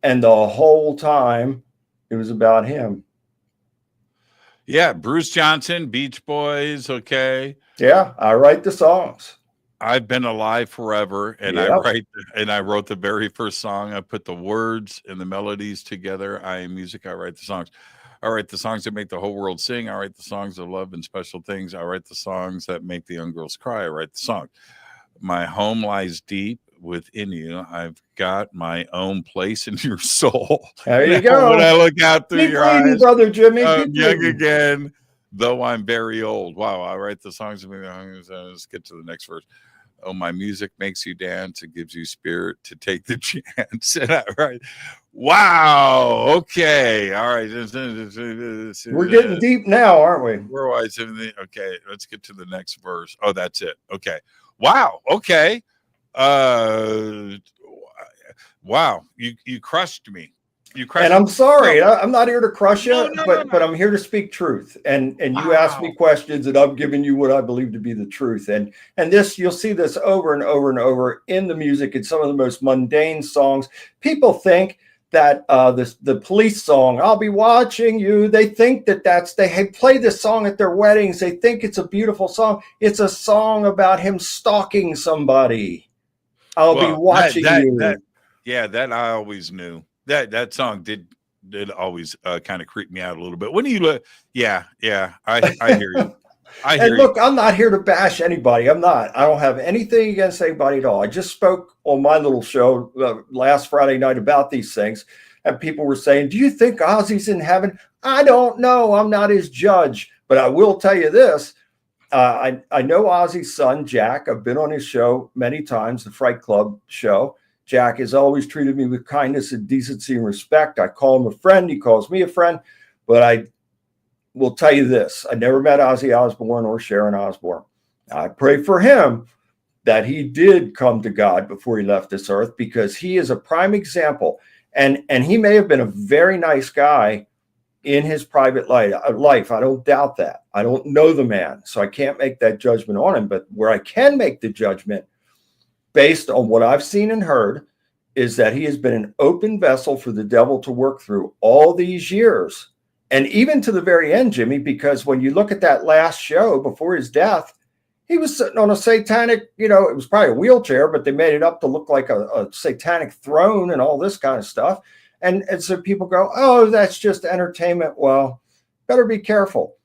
and the whole time it was about him. Yeah, Bruce Johnson, Beach Boys, okay. Yeah, I write the songs. I've been alive forever, and I wrote the very first song. I put the words and the melodies together. I am music. I write the songs. I write the songs that make the whole world sing. I write the songs of love and special things. I write the songs that make the young girls cry. I write the song. My home lies deep within you. I've got my own place in your soul. There you go. When I look out through your eyes, brother Jimmy, I'm young again, though I'm very old. Wow, I write the songs. Let's get to the next verse. Oh, my music makes you dance. It gives you spirit to take the chance. Right. Wow. Okay. All right. We're getting deep now, aren't we? Okay. Let's get to the next verse. Oh, that's it. Okay. Wow. Okay. Wow. You crushed me. And I'm sorry, I'm not here to crush you, but I'm here to speak truth. And you ask me questions, and I'm giving you what I believe to be the truth. And this, you'll see this over and over and over in the music. In some of the most mundane songs. People think that the Police song, "I'll Be Watching You," they think they play this song at their weddings. They think it's a beautiful song. It's a song about him stalking somebody. I'll be watching you. That I always knew. That song did always kind of creep me out a little bit. When you look, I hear you. Look, I'm not here to bash anybody. I'm not. I don't have anything against anybody at all. I just spoke on my little show last Friday night about these things, and people were saying, "Do you think Ozzy's in heaven?" I don't know. I'm not his judge, but I will tell you this. I know Ozzy's son, Jack. I've been on his show many times, the Fright Club show. Jack has always treated me with kindness and decency and respect. I call him a friend. He calls me a friend. But I will tell you this. I never met Ozzy Osbourne or Sharon Osbourne. I pray for him that he did come to God before he left this earth, because he is a prime example. And he may have been a very nice guy in his private life. I don't doubt that. I don't know the man, so I can't make that judgment on him. But where I can make the judgment based on what I've seen and heard is that he has been an open vessel for the devil to work through all these years. And even to the very end, Jimmy, because when you look at that last show before his death, he was sitting on a satanic, it was probably a wheelchair, but they made it up to look like a satanic throne and all this kind of stuff. And so people go, oh, that's just entertainment. Well, better be careful,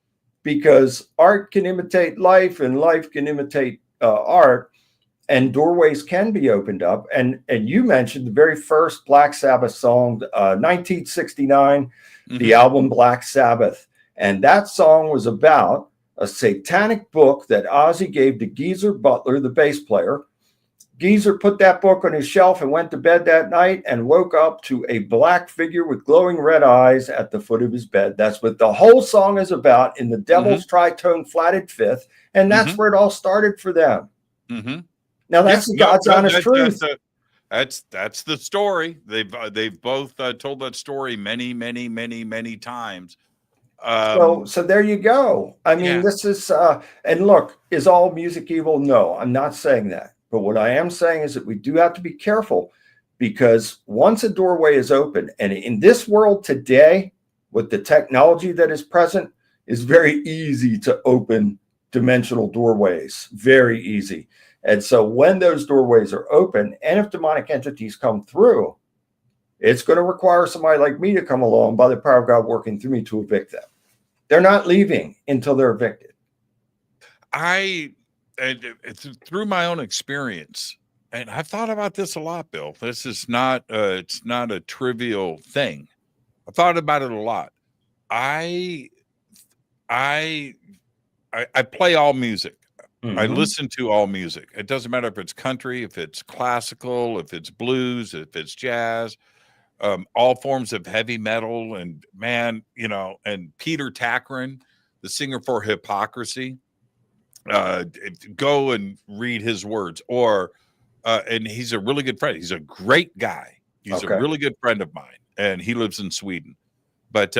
because art can imitate life and life can imitate art. And doorways can be opened up. And you mentioned the very first Black Sabbath song, 1969, the album Black Sabbath. And that song was about a satanic book that Ozzy gave to Geezer Butler, the bass player. Geezer put that book on his shelf and went to bed that night and woke up to a black figure with glowing red eyes at the foot of his bed. That's what the whole song is about, in the Devil's Tritone flatted fifth. And that's where it all started for them. Now that's God's honest truth. That's the story. They've both told that story many times. So there you go. I mean, this is and look, is all music evil? No, I'm not saying that. But what I am saying is that we do have to be careful, because once a doorway is open, and in this world today, with the technology that is present, is very easy to open dimensional doorways. Very easy. And so when those doorways are open, and if demonic entities come through, it's going to require somebody like me to come along by the power of God working through me to evict them. They're not leaving until they're evicted. It's through my own experience, and I've thought about this a lot, Bill. This is not it's not a trivial thing. I thought about it a lot. I play all music. I listen to all music. It doesn't matter if it's country, if it's classical, if it's blues, if it's jazz, all forms of heavy metal. And man, and Peter Tackren, the singer for Hypocrisy, go and read his words. And he's a really good friend. He's a great guy. He's a really good friend of mine, and he lives in Sweden. But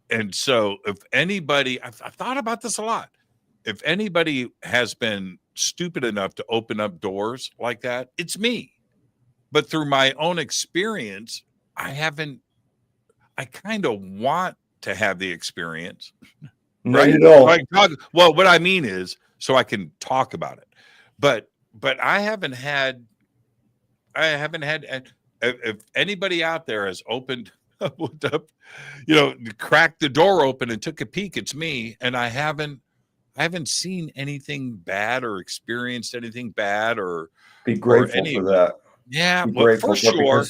and so if anybody, I've thought about this a lot. If anybody has been stupid enough to open up doors like that, it's me. But through my own experience, I kind of want to have the experience. No, right? you don't. Well, what I mean is so I can talk about it. But I haven't had, if anybody out there has opened up, cracked the door open and took a peek, it's me. And I haven't seen anything bad or experienced anything bad or be grateful for that. Yeah, well, for sure.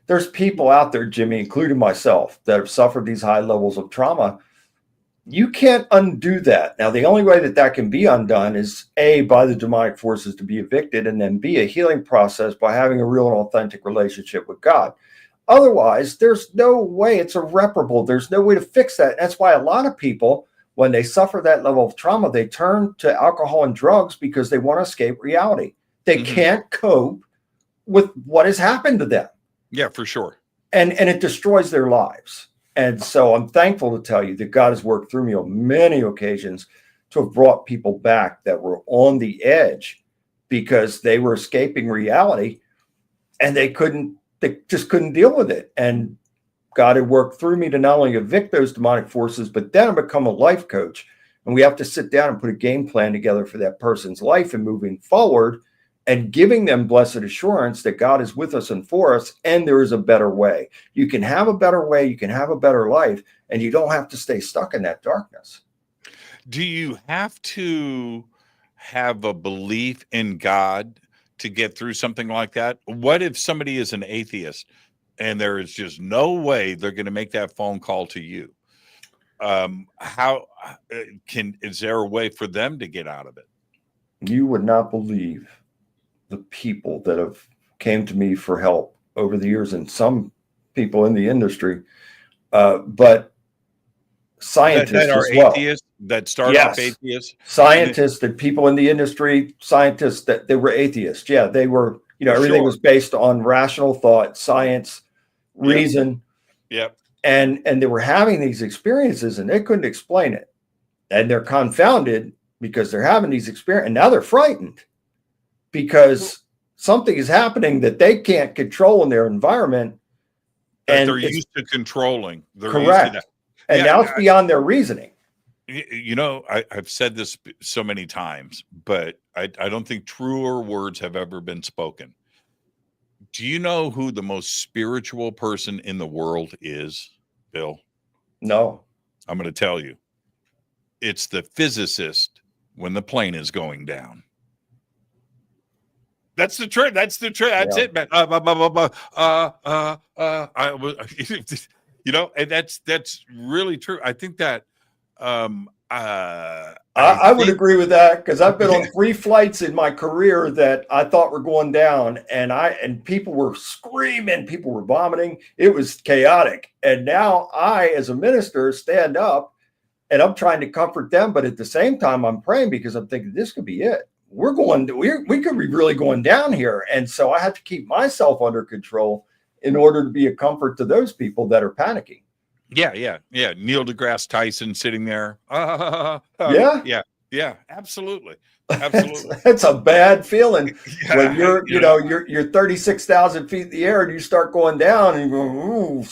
There's people out there, Jimmy, including myself, that have suffered these high levels of trauma. You can't undo that. Now, the only way that can be undone is A, by the demonic forces to be evicted, and then B, a healing process by having a real and authentic relationship with God. Otherwise, there's no way. It's irreparable. There's no way to fix that. That's why a lot of people, when they suffer that level of trauma, they turn to alcohol and drugs because they want to escape reality. They can't cope with what has happened to them. Yeah, for sure. And it destroys their lives. And so I'm thankful to tell you that God has worked through me on many occasions to have brought people back that were on the edge because they were escaping reality and they just couldn't deal with it. And God had worked through me to not only evict those demonic forces, but then I become a life coach. And we have to sit down and put a game plan together for that person's life and moving forward and giving them blessed assurance that God is with us and for us, and there is a better way. You can have a better way, you can have a better life, and you don't have to stay stuck in that darkness. Do you have to have a belief in God to get through something like that? What if somebody is an atheist and there is just no way they're going to make that phone call to you? Is there a way for them to get out of it? You would not believe the people that have came to me for help over the years, and some people in the industry, but scientists that are as well. Atheists, that started off atheists. Scientists and people in the industry, scientists that they were atheists. Yeah, they were, everything was based on rational thought, science, reason. Yep. And they were having these experiences and they couldn't explain it. And they're confounded because they're having these experiences, and now they're frightened because something is happening that they can't control in their environment. And they're used to controlling. Correct. And now it's beyond their reasoning. I've said this so many times, but I don't think truer words have ever been spoken. Do you know who the most spiritual person in the world is, Bill? No. I'm going to tell you. It's the physicist when the plane is going down. That's the truth. That's the truth. That's it, man. And that's really true. I think that I would agree with that because I've been on 3 flights in my career that I thought were going down, and people were screaming, people were vomiting. It was chaotic. And now I, as a minister, stand up and I'm trying to comfort them, but at the same time, I'm praying because I'm thinking this could be it. We could be really going down here. And so I have to keep myself under control in order to be a comfort to those people that are panicking. Yeah. Neil deGrasse Tyson sitting there. Yeah, absolutely. That's a bad feeling when you're 36,000 feet in the air and you start going down and you go, ooh,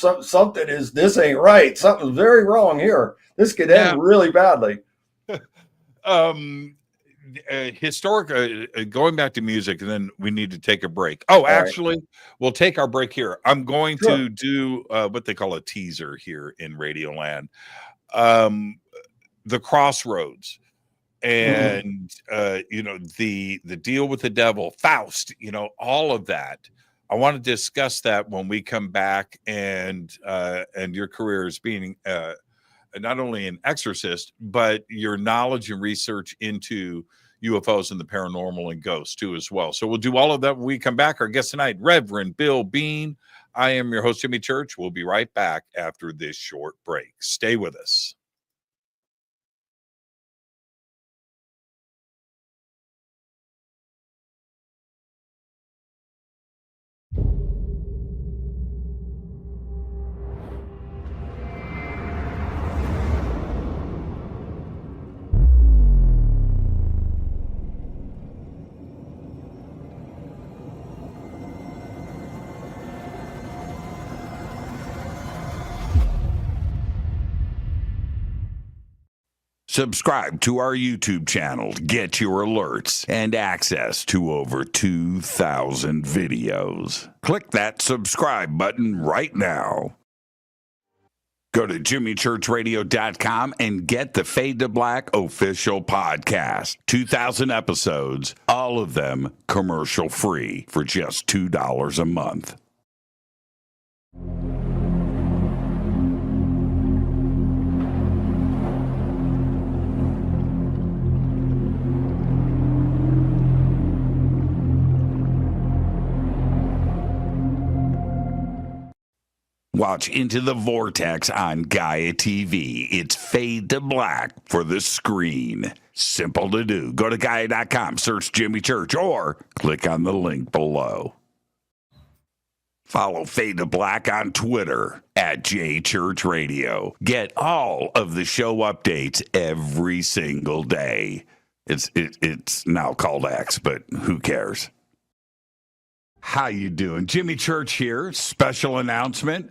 this ain't right. Something's very wrong here. This could end really badly. historic, going back to music, and then we need to take a break. Oh, actually, we'll take our break here. I'm going to do what they call a teaser here in Radioland. The Crossroads, and the deal with the devil, Faust, all of that. I want to discuss that when we come back, and your career as being not only an exorcist, but your knowledge and research into UFOs and the paranormal and ghosts too as well. So we'll do all of that when we come back. Our guest tonight, Reverend Bill Bean. I am your host, Jimmy Church. We'll be right back after this short break. Stay with us. Subscribe to our YouTube channel to get your alerts and access to over 2,000 videos. Click that subscribe button right now. Go to jimmychurchradio.com and get the Fade to Black official podcast. 2,000 episodes, all of them commercial free for just $2 a month. Watch Into the Vortex on Gaia TV. It's Fade to Black for the screen. Simple to do. Go to Gaia.com, search Jimmy Church, or click on the link below. Follow Fade to Black on Twitter at JChurchRadio. Get all of the show updates every single day. It's now called X, but who cares? How you doing? Jimmy Church here. Special announcement.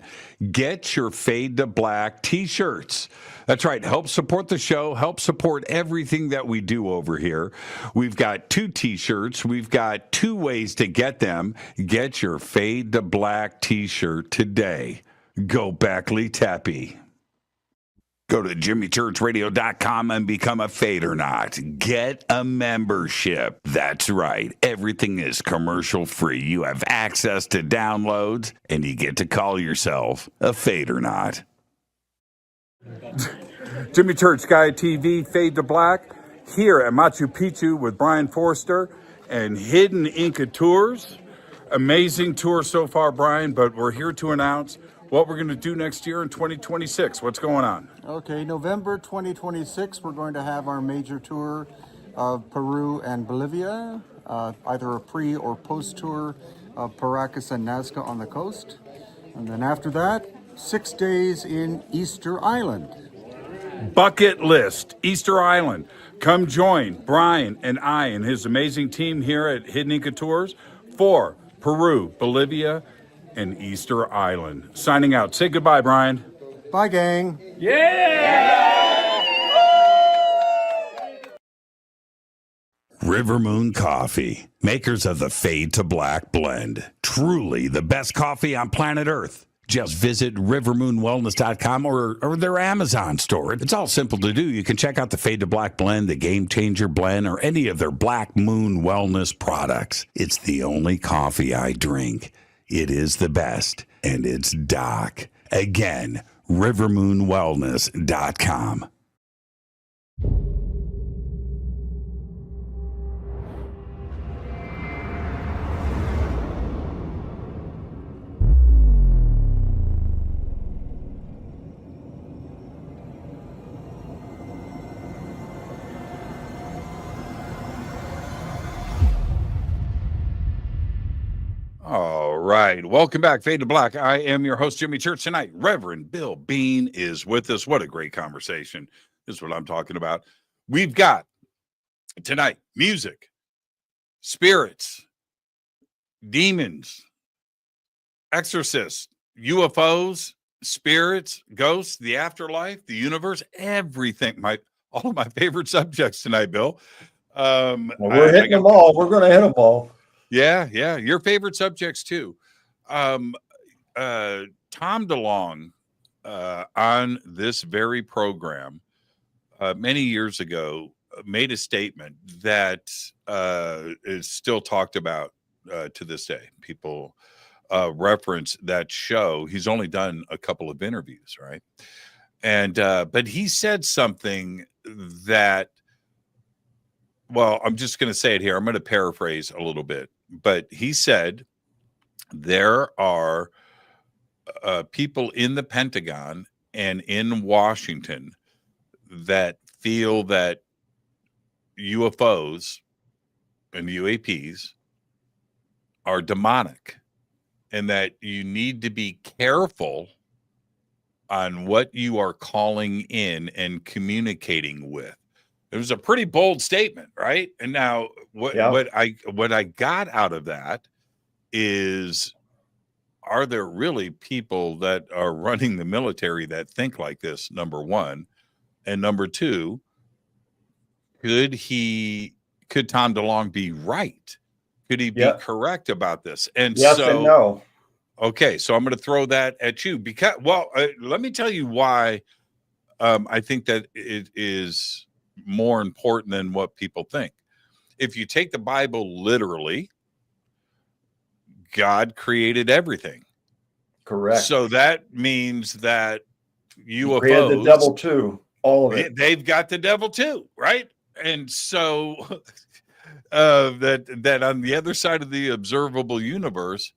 Get your Fade to Black t-shirts. That's right. Help support the show. Help support everything that we do over here. We've got 2 t-shirts. We've got 2 ways to get them. Get your Fade to Black t-shirt today. Go Beckley Tappy. Go to jimmychurchradio.com and become a Fadernaut. Get a membership. That's right. Everything is commercial free. You have access to downloads, and you get to call yourself a Fadernaut. Jimmy Church, Gaia TV, Fade to Black, here at Machu Picchu with Brian Forster and Hidden Inca Tours. Amazing tour so far, Brian, but we're here to announce what we're going to do next year in 2026. What's going on? Okay, November 2026, we're going to have our major tour of Peru and Bolivia, either a pre or post tour of Paracas and Nazca on the coast. And then after that, 6 days in Easter Island. Bucket list, Easter Island. Come join Brian and I and his amazing team here at Hidden Inca Tours for Peru, Bolivia, and Easter Island. Signing out. Say goodbye, Brian. Bye, gang. River Moon Coffee, makers of the Fade to Black blend. Truly the best coffee on planet Earth. Just visit rivermoonwellness.com or their Amazon store. It's all simple to do. You can check out the Fade to Black blend, the Game Changer blend, or any of their Black Moon Wellness products. It's the only coffee I drink. It is the best, and it's Doc. Again, rivermoonwellness.com. All right. Welcome back, Fade to Black. I am your host, Jimmy Church. Tonight, Reverend Bill Bean is with us. What a great conversation. This is what I'm talking about. We've got tonight music, spirits, demons, exorcists, UFOs, spirits, ghosts, the afterlife, the universe, everything. All of my favorite subjects tonight, Bill. Well, we're hitting them all. We're going to hit them all. Yeah. Your favorite subjects too. Tom DeLonge on this very program many years ago made a statement that is still talked about to this day. People reference that show. He's only done a couple of interviews, right? And but he said something that, well, I'm just going to say it here. I'm going to paraphrase a little bit, but he said there are people in the Pentagon and in Washington that feel that UFOs and UAPs are demonic, and that you need to be careful on what you are calling in and communicating with. It was a pretty bold statement, right? And now what I got out of that is, are there really people that are running the military that think like this? Number one. And number two, could Tom DeLonge be right? Could he be correct about this? And yes and no. Okay, so I'm going to throw that at you because, let me tell you why I think that it is more important than what people think. If you take the Bible literally, God created everything. Correct. So that means that UFOs created the devil too. All of it. They've got the devil too, right? And so that on the other side of the observable universe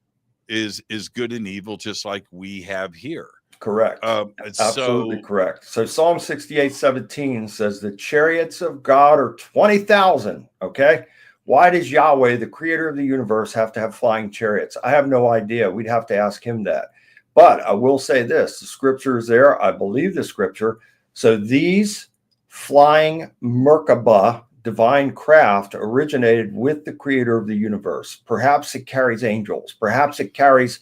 is good and evil, just like we have here. Correct. Absolutely correct. So Psalm 68:17 says the chariots of God are 20,000. Okay. Why does Yahweh, the creator of the universe, have to have flying chariots? I have no idea. We'd have to ask him that. But I will say this, the scripture is there. I believe the scripture. So these flying Merkabah, divine craft, originated with the creator of the universe. Perhaps it carries angels. Perhaps it carries,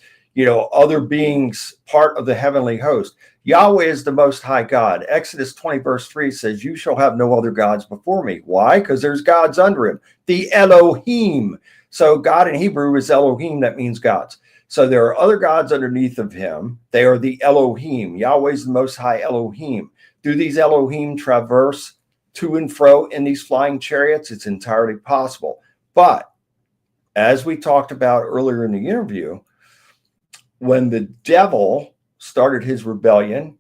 other beings, part of the heavenly host. Yahweh is the most high God. Exodus 20 verse 3 says, you shall have no other gods before me. Why? Because there's gods under him. The Elohim. So God in Hebrew is Elohim. That means gods. So there are other gods underneath of him. They are the Elohim. Yahweh is the most high Elohim. Do these Elohim traverse to and fro in these flying chariots? It's entirely possible. But as we talked about earlier in the interview, when the devil started his rebellion,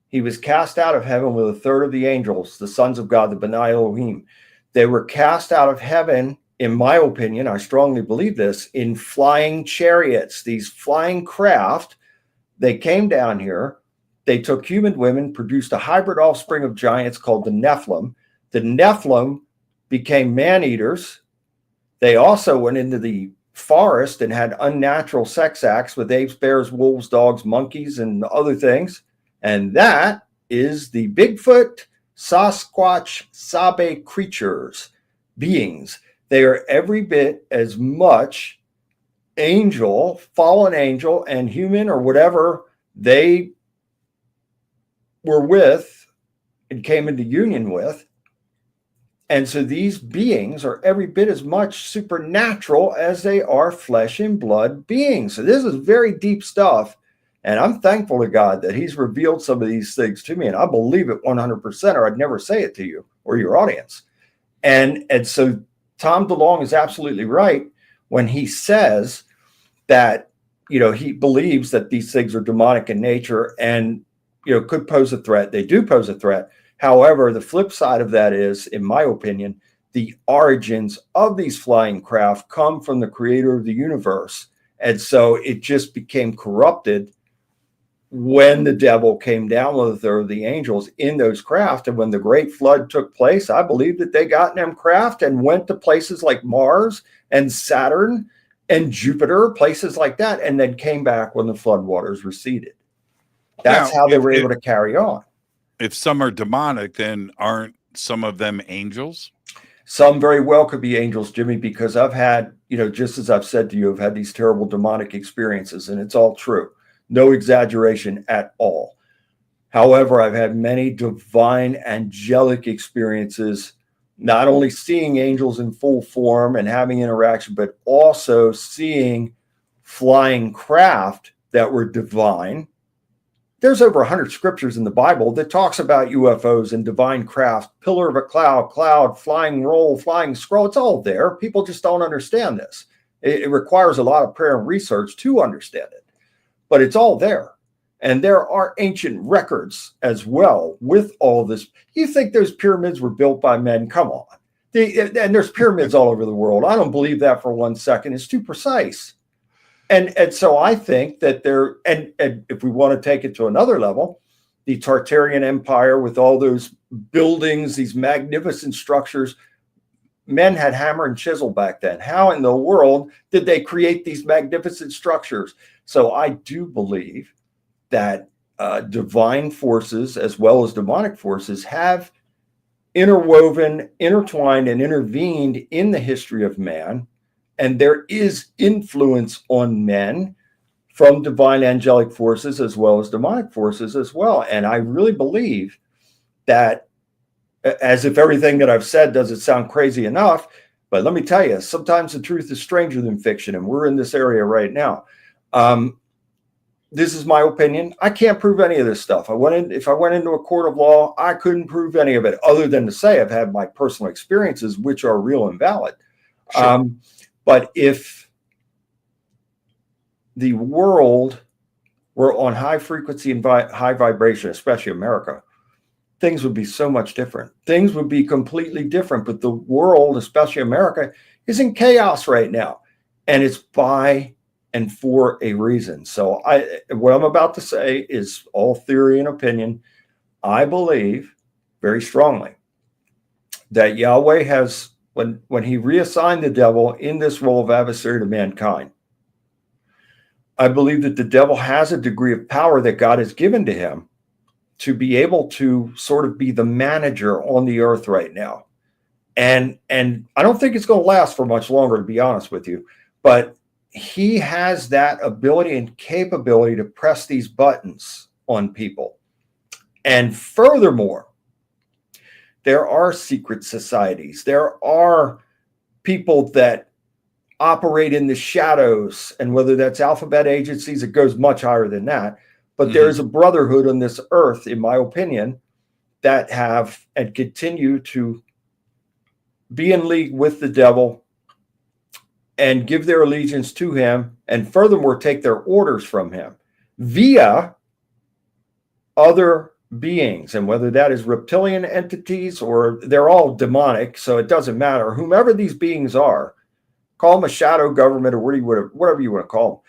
he was cast out of heaven with a third of the angels, the sons of God, the B'nai Elohim. They were cast out of heaven, in my opinion, I strongly believe this, in flying chariots, these flying craft. They came down here. They took human women, produced a hybrid offspring of giants called the Nephilim. The Nephilim became man-eaters. They also went into the forest and had unnatural sex acts with apes, bears, wolves, dogs, monkeys, and other things. And that is the Bigfoot, Sasquatch, Sabe creatures, beings. They are every bit as much angel, fallen angel, and human or whatever they were with and came into union with. And so these beings are every bit as much supernatural as they are flesh and blood beings. So this is very deep stuff. And I'm thankful to God that he's revealed some of these things to me. And I believe it 100%, or I'd never say it to you or your audience. And so Tom DeLonge is absolutely right when he says that, he believes that these things are demonic in nature and, could pose a threat. They do pose a threat. However, the flip side of that is, in my opinion, the origins of these flying craft come from the creator of the universe. And so it just became corrupted when the devil came down with a third of the angels in those craft. And when the great flood took place, I believe that they got in them craft and went to places like Mars and Saturn and Jupiter, places like that, and then came back when the floodwaters receded. That's how they were able to carry on. If some are demonic, then aren't some of them angels? Some very well could be angels, Jimmy, because I've had, just as I've said to you, I've had these terrible demonic experiences, and it's all true. No exaggeration at all. However, I've had many divine angelic experiences not only seeing angels in full form and having interaction, but also seeing flying craft that were divine. There's over 100 scriptures in the Bible that talks about UFOs and divine craft, pillar of a cloud, flying roll, flying scroll. It's all there. People just don't understand this. It requires a lot of prayer and research to understand it, but it's all there. And there are ancient records as well with all this. You think those pyramids were built by men? Come on. And there's pyramids all over the world. I don't believe that for 1 second. It's too precise. And so I think that and if we want to take it to another level, the Tartarian Empire with all those buildings, these magnificent structures, men had hammer and chisel back then. How in the world did they create these magnificent structures? So I do believe that divine forces as well as demonic forces have interwoven, intertwined, and intervened in the history of man. And there is influence on men from divine angelic forces as well as demonic forces as well. And I really believe that, as if everything that I've said doesn't sound crazy enough, but let me tell you, sometimes the truth is stranger than fiction, and we're in this area right now. This is my opinion. I can't prove any of this stuff. If I went into a court of law, I couldn't prove any of it other than to say I've had my personal experiences, which are real and valid. Sure. But if the world were on high frequency and high vibration, especially America, things would be so much different. Things would be completely different. But the world, especially America, is in chaos right now. And it's by and for a reason. So what I'm about to say is all theory and opinion. I believe very strongly that Yahweh has, when he reassigned the devil in this role of adversary to mankind, I believe that the devil has a degree of power that God has given to him to be able to sort of be the manager on the earth right now. And I don't think it's going to last for much longer, to be honest with you, but he has that ability and capability to press these buttons on people. And furthermore, there are secret societies. There are people that operate in the shadows, and whether that's alphabet agencies, it goes much higher than that. But there's a brotherhood on this earth, in my opinion, that have and continue to be in league with the devil and give their allegiance to him, and furthermore take their orders from him via other beings. And whether that is reptilian entities or they're all demonic, so it doesn't matter. Whomever these beings are, call them a shadow government or whatever you want to call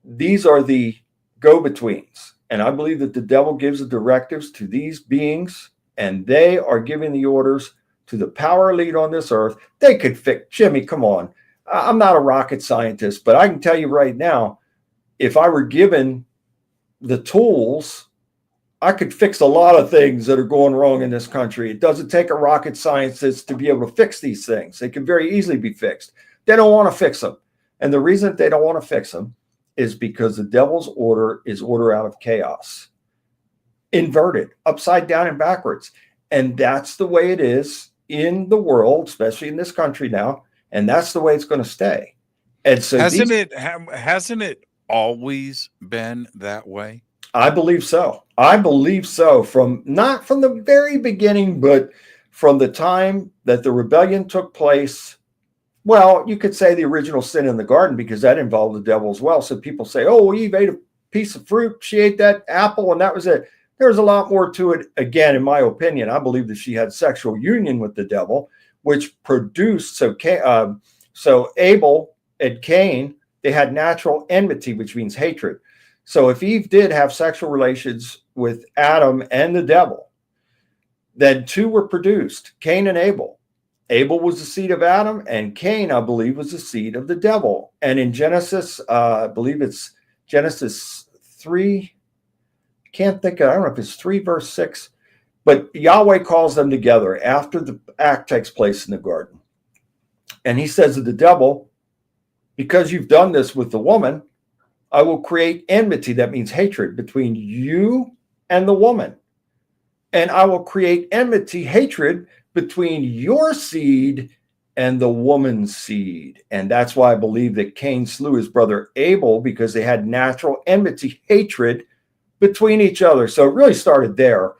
them. These are the go-betweens. And I believe that the devil gives the directives to these beings, and they are giving the orders to the power elite on this earth. They could fix, Jimmy, come on. I'm not a rocket scientist, but I can tell you right now, if I were given the tools, I could fix a lot of things that are going wrong in this country. It doesn't take a rocket scientist to be able to fix these things. They can very easily be fixed. They don't want to fix them. And the reason that they don't want to fix them is because the devil's order is order out of chaos, inverted, upside down and backwards. And that's the way it is in the world, especially in this country now. And that's the way it's going to stay. And so hasn't it always been that way? I believe so. I believe so. Not from the very beginning, but from the time that the rebellion took place. Well, you could say the original sin in the garden, because that involved the devil as well. So people say, oh, Eve ate a piece of fruit. She ate that apple, and that was it. There's a lot more to it. Again, in my opinion, I believe that she had sexual union with the devil, which produced, so Abel and Cain, they had natural enmity, which means hatred. So if Eve did have sexual relations with Adam and the devil, then two were produced, Cain and Abel. Abel was the seed of Adam, and Cain, I believe, was the seed of the devil. And in Genesis, I believe it's Genesis 3, I don't know if it's 3 verse 6, but Yahweh calls them together after the act takes place in the garden. And he says to the devil, because you've done this with the woman, I will create enmity, that means hatred, between you and the woman. and I will create enmity, hatred between your seed and the woman's seed. And that's why I believe that Cain slew his brother Abel, because they had natural enmity, hatred between each other. So it really started there,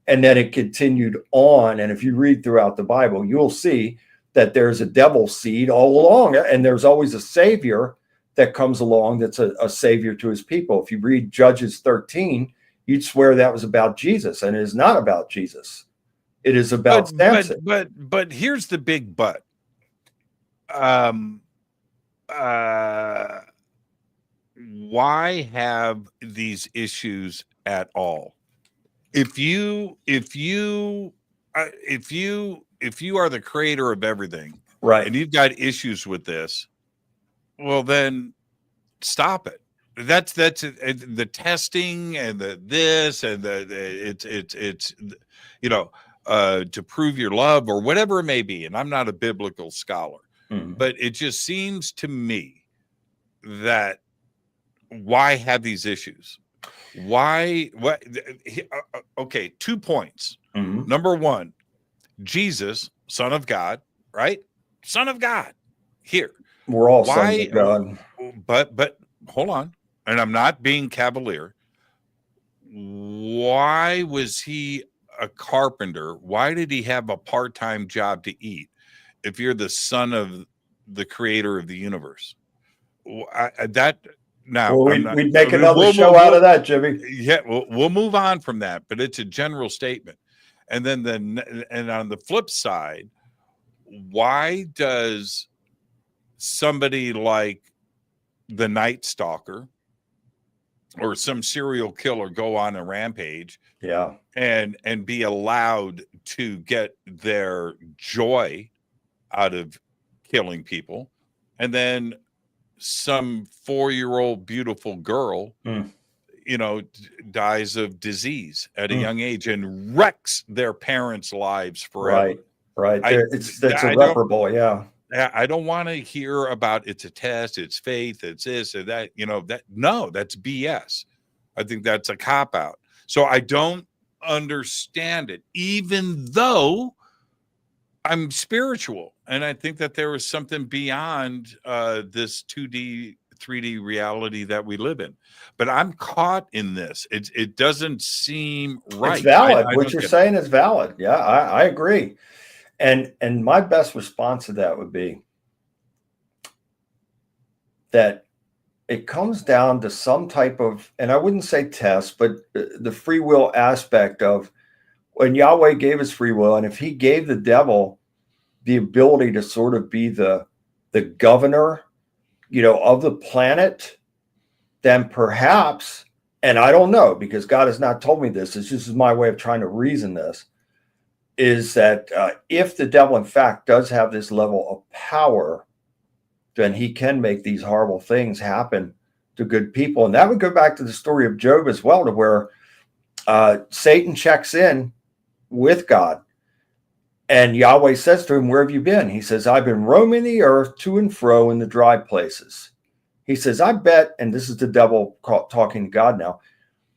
and then it continued on. And if you read throughout the Bible, you'll see that there's a devil seed all along, and there's always a savior that comes along that's a savior to his people. If you read Judges 13, you'd swear that was about Jesus, and it is not about Jesus. It is about Samson. But here's the big but. Why have these issues at all? If you are the creator of everything, right, and you've got issues with this, well, then stop it. That's the testing and it's to prove your love or whatever it may be. And I'm not a biblical scholar, but it just seems to me that why have these issues? Why? What? Okay, 2 points. Number one, Jesus, Son of God, right? Son of God. Here, we're all sons of God. But hold on, and I'm not being cavalier. Why was he a carpenter? Why did he have a part-time job to eat if you're the son of the creator of the universe? Now, we'd make another show out of that, Jimmy. Yeah, we'll move on from that, but it's a general statement. And then and on the flip side, why does somebody like the Night Stalker or some serial killer go on a rampage, and be allowed to get their joy out of killing people, and then some 4-year-old beautiful girl, dies of disease at a young age and wrecks their parents' lives forever. Right. That's irreparable. Yeah. I don't want to hear about it's a test, it's faith, it's this or that. That's BS. I think that's a cop out. So I don't understand it, even though I'm spiritual, and I think that there is something beyond this 2D, 3D reality that we live in. But I'm caught in this. It doesn't seem right. It's valid. What you're saying is valid. Yeah, I agree. And my best response to that would be that it comes down to some type of, and I wouldn't say test, but the free will aspect of when Yahweh gave us free will, and if he gave the devil the ability to sort of be the governor, of the planet, then perhaps, and I don't know because God has not told me this, this is my way of trying to reason this, is that if the devil in fact does have this level of power, then he can make these horrible things happen to good people. And that would go back to the story of Job as well, to where Satan checks in with God. And Yahweh says to him, where have you been? He says, I've been roaming the earth to and fro in the dry places. He says, I bet, and this is the devil talking to God now,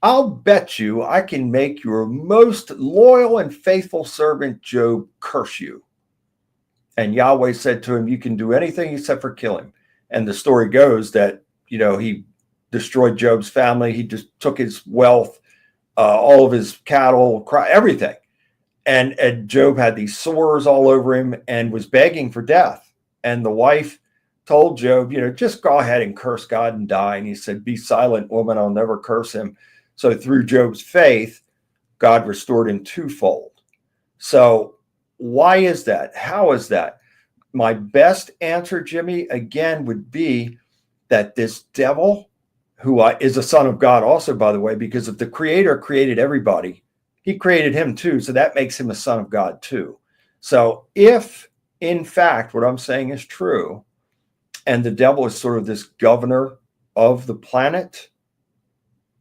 I'll bet you I can make your most loyal and faithful servant Job curse you. And Yahweh said to him, you can do anything except for kill him. And the story goes that, he destroyed Job's family. He just took his wealth, all of his cattle, everything. And Job had these sores all over him and was begging for death. And the wife told Job, just go ahead and curse God and die. And he said, be silent, woman, I'll never curse him. So through Job's faith, God restored him twofold. So why is that? How is that? My best answer, Jimmy, again, would be that this devil, who is a son of God also, by the way, because if the creator created everybody, he created him too. So that makes him a son of God too. So if, in fact, what I'm saying is true, and the devil is sort of this governor of the planet,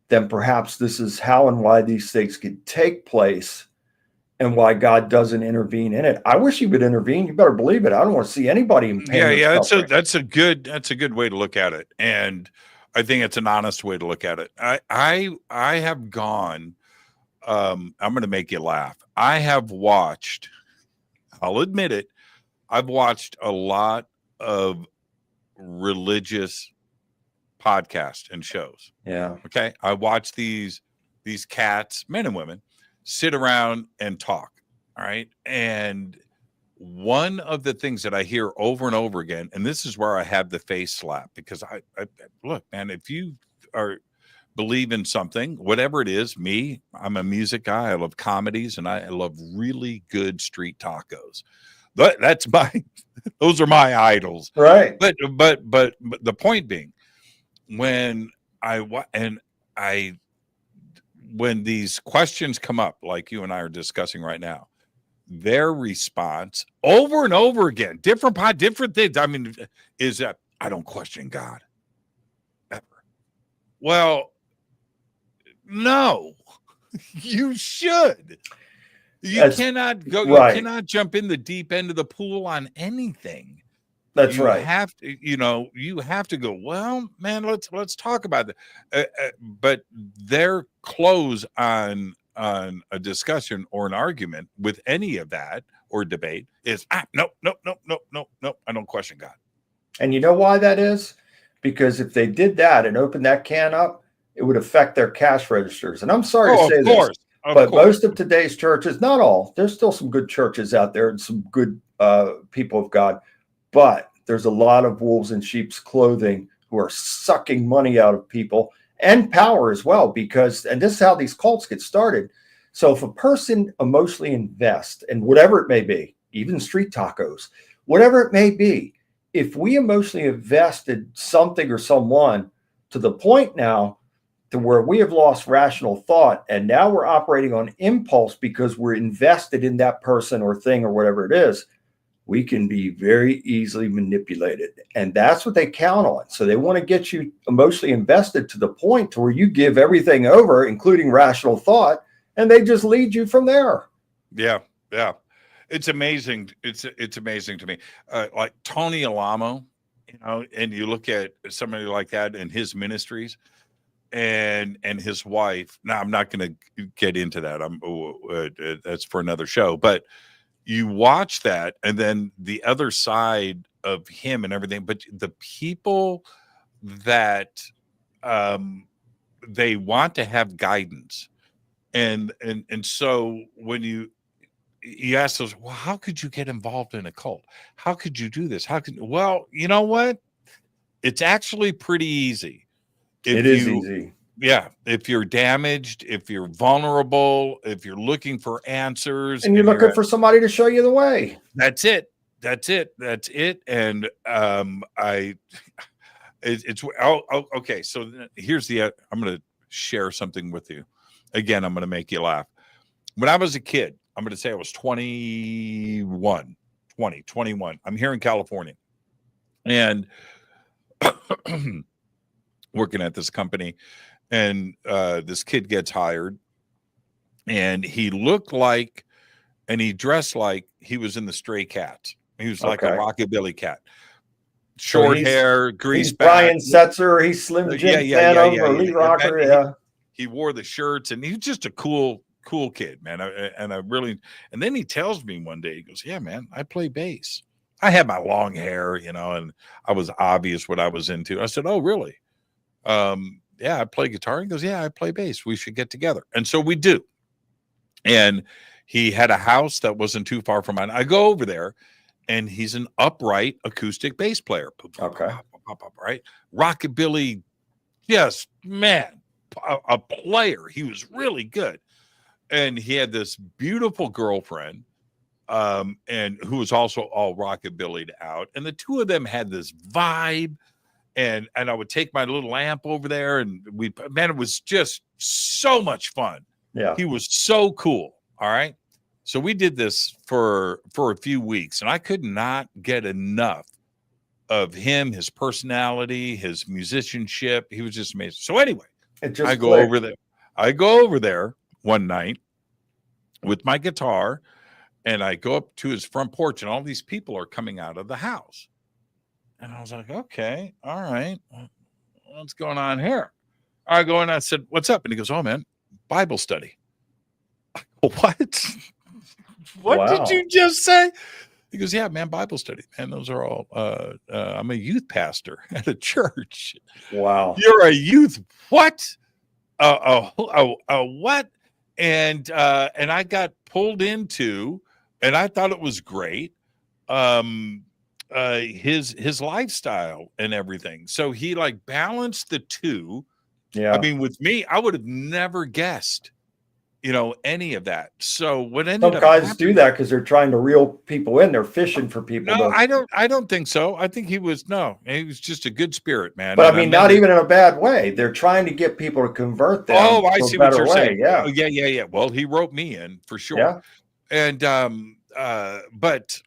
then perhaps this is how and why these things could take place and why God doesn't intervene in it. I wish he would intervene. You better believe it. I don't want to see anybody in pain. Yeah. That's a good way to look at it. And I think it's an honest way to look at it. I have gone I'm going to make you laugh. I have watched, I'll admit it, I've watched a lot of religious podcasts and shows. Yeah. Okay. I watch these cats, men and women, sit around and talk. All right. And one of the things that I hear over and over again, and this is where I have the face slap, because I look, man, if you believe in something, whatever it is, I'm a music guy. I love comedies, and I love really good street tacos. That's those are my idols. Right. But the point being, when these questions come up, like you and I are discussing right now, their response over and over again, different things, I mean, is that I don't question God ever. Well, no, you should. You cannot go. Right. You cannot jump in the deep end of the pool on anything. That's you right. Have to, you have to go, well, man, let's talk about that. But their close on a discussion or an argument with any of that or debate is no, I don't question God. And you know why that is? Because if they did that and opened that can up, it would affect their cash registers. And I'm sorry to say this, but most of today's churches, not all, there's still some good churches out there and some good people of God, but there's a lot of wolves in sheep's clothing who are sucking money out of people and power as well, because, and this is how these cults get started. So if a person emotionally invests in whatever it may be, even street tacos, whatever it may be, if we emotionally invested something or someone to the point now to where we have lost rational thought, and now we're operating on impulse because we're invested in that person or thing or whatever it is, we can be very easily manipulated. And that's what they count on. So they want to get you emotionally invested to the point to where you give everything over, including rational thought, and they just lead you from there. Yeah. Yeah. It's amazing. It's amazing to me. Like Tony Alamo, and you look at somebody like that and his ministries and his wife. Now, I'm not going to get into that. That's for another show, but you watch that, and then the other side of him and everything, but the people that they want to have guidance. And so when you ask those, well, how could you get involved in a cult? How could you do this? Well, you know what? It's actually pretty easy. It is easy. Yeah. If you're damaged, if you're vulnerable, if you're looking for answers. And you're looking for somebody to show you the way. That's it. And okay. So here's I'm going to share something with you. Again, I'm going to make you laugh. When I was a kid, I'm going to say I was 21. I'm here in California. And working at this company, and this kid gets hired, and he looked like, and he dressed like he was in the Stray Cats. He was like a rockabilly cat, short hair, grease back. Brian Setzer, he's Slim Jim Phantom or Lee Rocker. Yeah, he wore the shirts, and he was just a cool kid, man. And then he tells me one day, he goes, "Yeah, man, I play bass. I had my long hair, and I was obvious what I was into." I said, "Oh, really?" Yeah, I play guitar. He goes, "Yeah, I play bass. We should get together." And so we do. And he had a house that wasn't too far from mine. I go over there, and he's an upright acoustic bass player. Okay. Right. Rockabilly. Yes, man, a player. He was really good. And he had this beautiful girlfriend, and who was also all rockabilly'd out. And the two of them had this vibe. And I would take my little amp over there, and it was just so much fun. Yeah. He was so cool. All right. So we did this for a few weeks, and I could not get enough of him, his personality, his musicianship. He was just amazing. So anyway, I go over there one night with my guitar, and I go up to his front porch, and all these people are coming out of the house. And I was like, okay, all right, what's going on here? I go in, I said, "What's up?" And he goes, "Oh, man, Bible study." What? What Wow. did you just say? He goes, yeah, man, Bible study, man. Those are all, I'm a youth pastor at a church. Wow. You're a youth. What? What? And I got pulled into, and I thought it was great. His lifestyle and everything. So he like balanced the two. Yeah. I mean, with me, I would have never guessed, any of that. So what ended Some up guys happening, do that because they're trying to reel people in. They're fishing for people. no, I don't think so. I think he was just a good spirit, man. But And I mean, not even in a bad way. They're trying to get people to convert them. Oh, I see what you're saying. Yeah. Oh, yeah. Well, he wrote me in for sure. Yeah. And but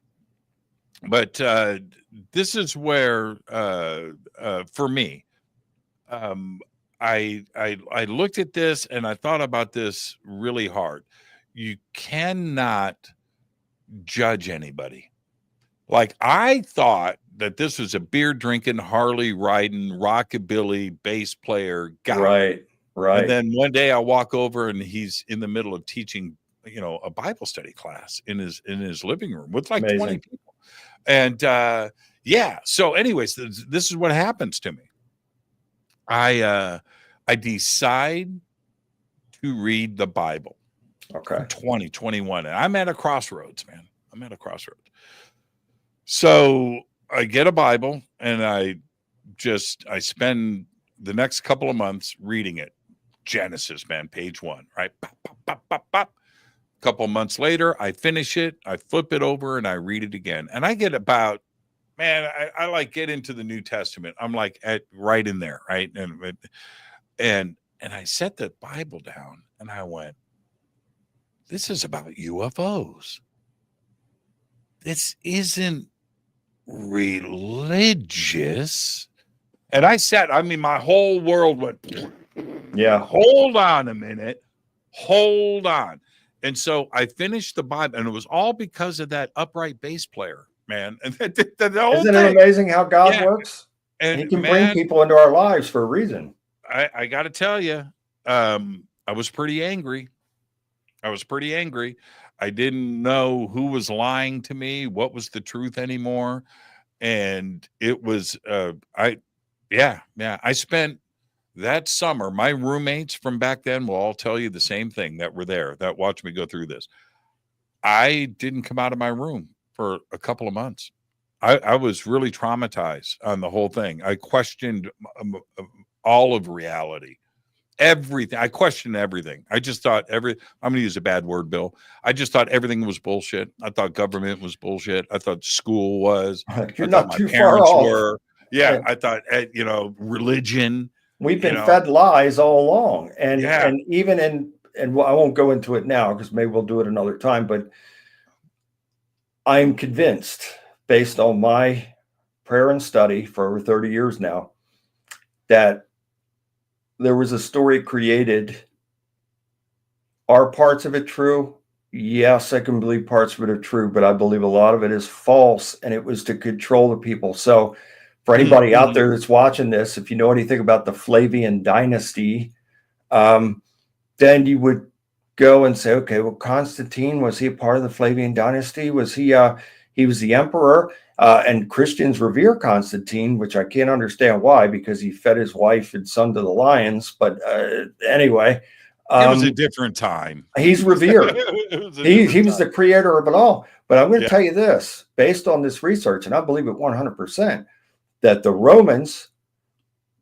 this is where for me, I looked at this and I thought about this really hard. You cannot judge anybody. Like, I thought that this was a beer drinking, Harley riding, rockabilly bass player guy. Right. And then one day I walk over and he's in the middle of teaching, a Bible study class in his living room with like Amazing. 20 people. And yeah. So anyways, this is what happens to me. I decide to read the Bible. Okay. 2021. And I'm at a crossroads, man. I'm at a crossroads. So I get a Bible and I spend the next couple of months reading it. Genesis, man, page 1, right? Pop, pop, pop, pop, pop. A couple of months later, I finish it. I flip it over and I read it again. And I get about, man, I like get into the New Testament. I'm like right in there, right? And I set the Bible down and I went, this is about UFOs. This isn't religious. And my whole world went, yeah, hold on a minute. Hold on. And so I finished the Bible, and it was all because of that upright bass player, man. And isn't it amazing how God works? And he can bring people into our lives for a reason. I got to tell you, I was pretty angry. I didn't know who was lying to me, what was the truth anymore. And it was, I spent that summer, my roommates from back then will all tell you the same thing that were there, that watched me go through this. I didn't come out of my room for a couple of months. I was really traumatized on the whole thing. I questioned all of reality. Everything. I questioned everything. I just thought I'm going to use a bad word, Bill. I just thought everything was bullshit. I thought government was bullshit. I thought school was. You're not too far off. Yeah. I thought, religion. We've been fed lies all along. And even and I won't go into it now because maybe we'll do it another time, but I'm convinced based on my prayer and study for over 30 years now that there was a story created. Are parts of it true? Yes, I can believe parts of it are true, but I believe a lot of it is false, and it was to control the people. So for anybody out there that's watching this, if you know anything about the Flavian dynasty, then you would go and say, okay, well, Constantine, was he a part of the Flavian dynasty? Was he was the emperor, and Christians revere Constantine, which I can't understand why, because he fed his wife and son to the lions. But anyway, it was a different time. He's revered. He was the creator of it all. But I'm going to tell you this, based on this research, and I believe it 100%, that the Romans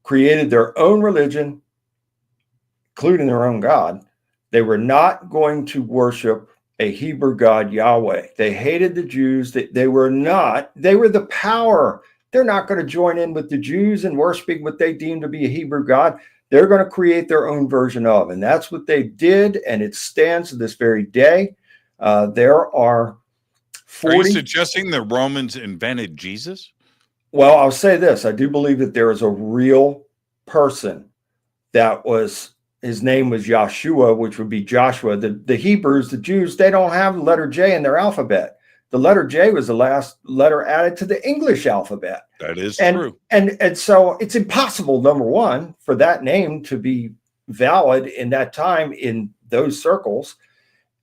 created their own religion, including their own God. They were not going to worship a Hebrew God, Yahweh. They hated the Jews. They were the power. They're not going to join in with the Jews and worshiping what they deem to be a Hebrew God. They're going to create their own version of, and that's what they did, and it stands to this very day. There are 40. Are you suggesting the Romans invented Jesus? Well, I'll say this. I do believe that there is a real person that was, his name was Yahshua, which would be Joshua. The Hebrews, the Jews, they don't have the letter J in their alphabet. The letter J was the last letter added to the English alphabet. That is true. And so it's impossible, number one, for that name to be valid in that time in those circles.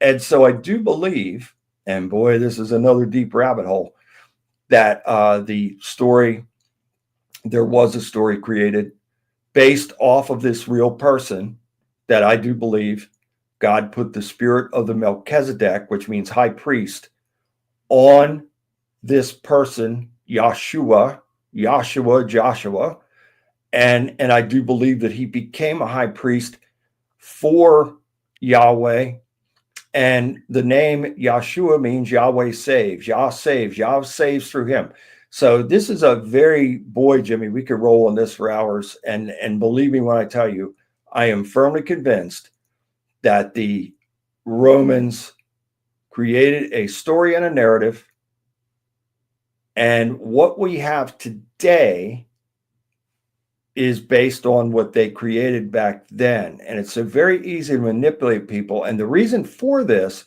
And so I do believe, and boy, this is another deep rabbit hole, that there was a story created based off of this real person that I do believe God put the spirit of the Melchizedek, which means high priest, on this person, Joshua, and I do believe that he became a high priest for Yahweh. And the name Yahshua means Yahweh saves. Yah saves. Yah saves through him. So this is a boy, Jimmy, we could roll on this for hours. And believe me when I tell you, I am firmly convinced that the Romans created a story and a narrative. And what we have today is based on what they created back then. And it's so very easy to manipulate people. And the reason for this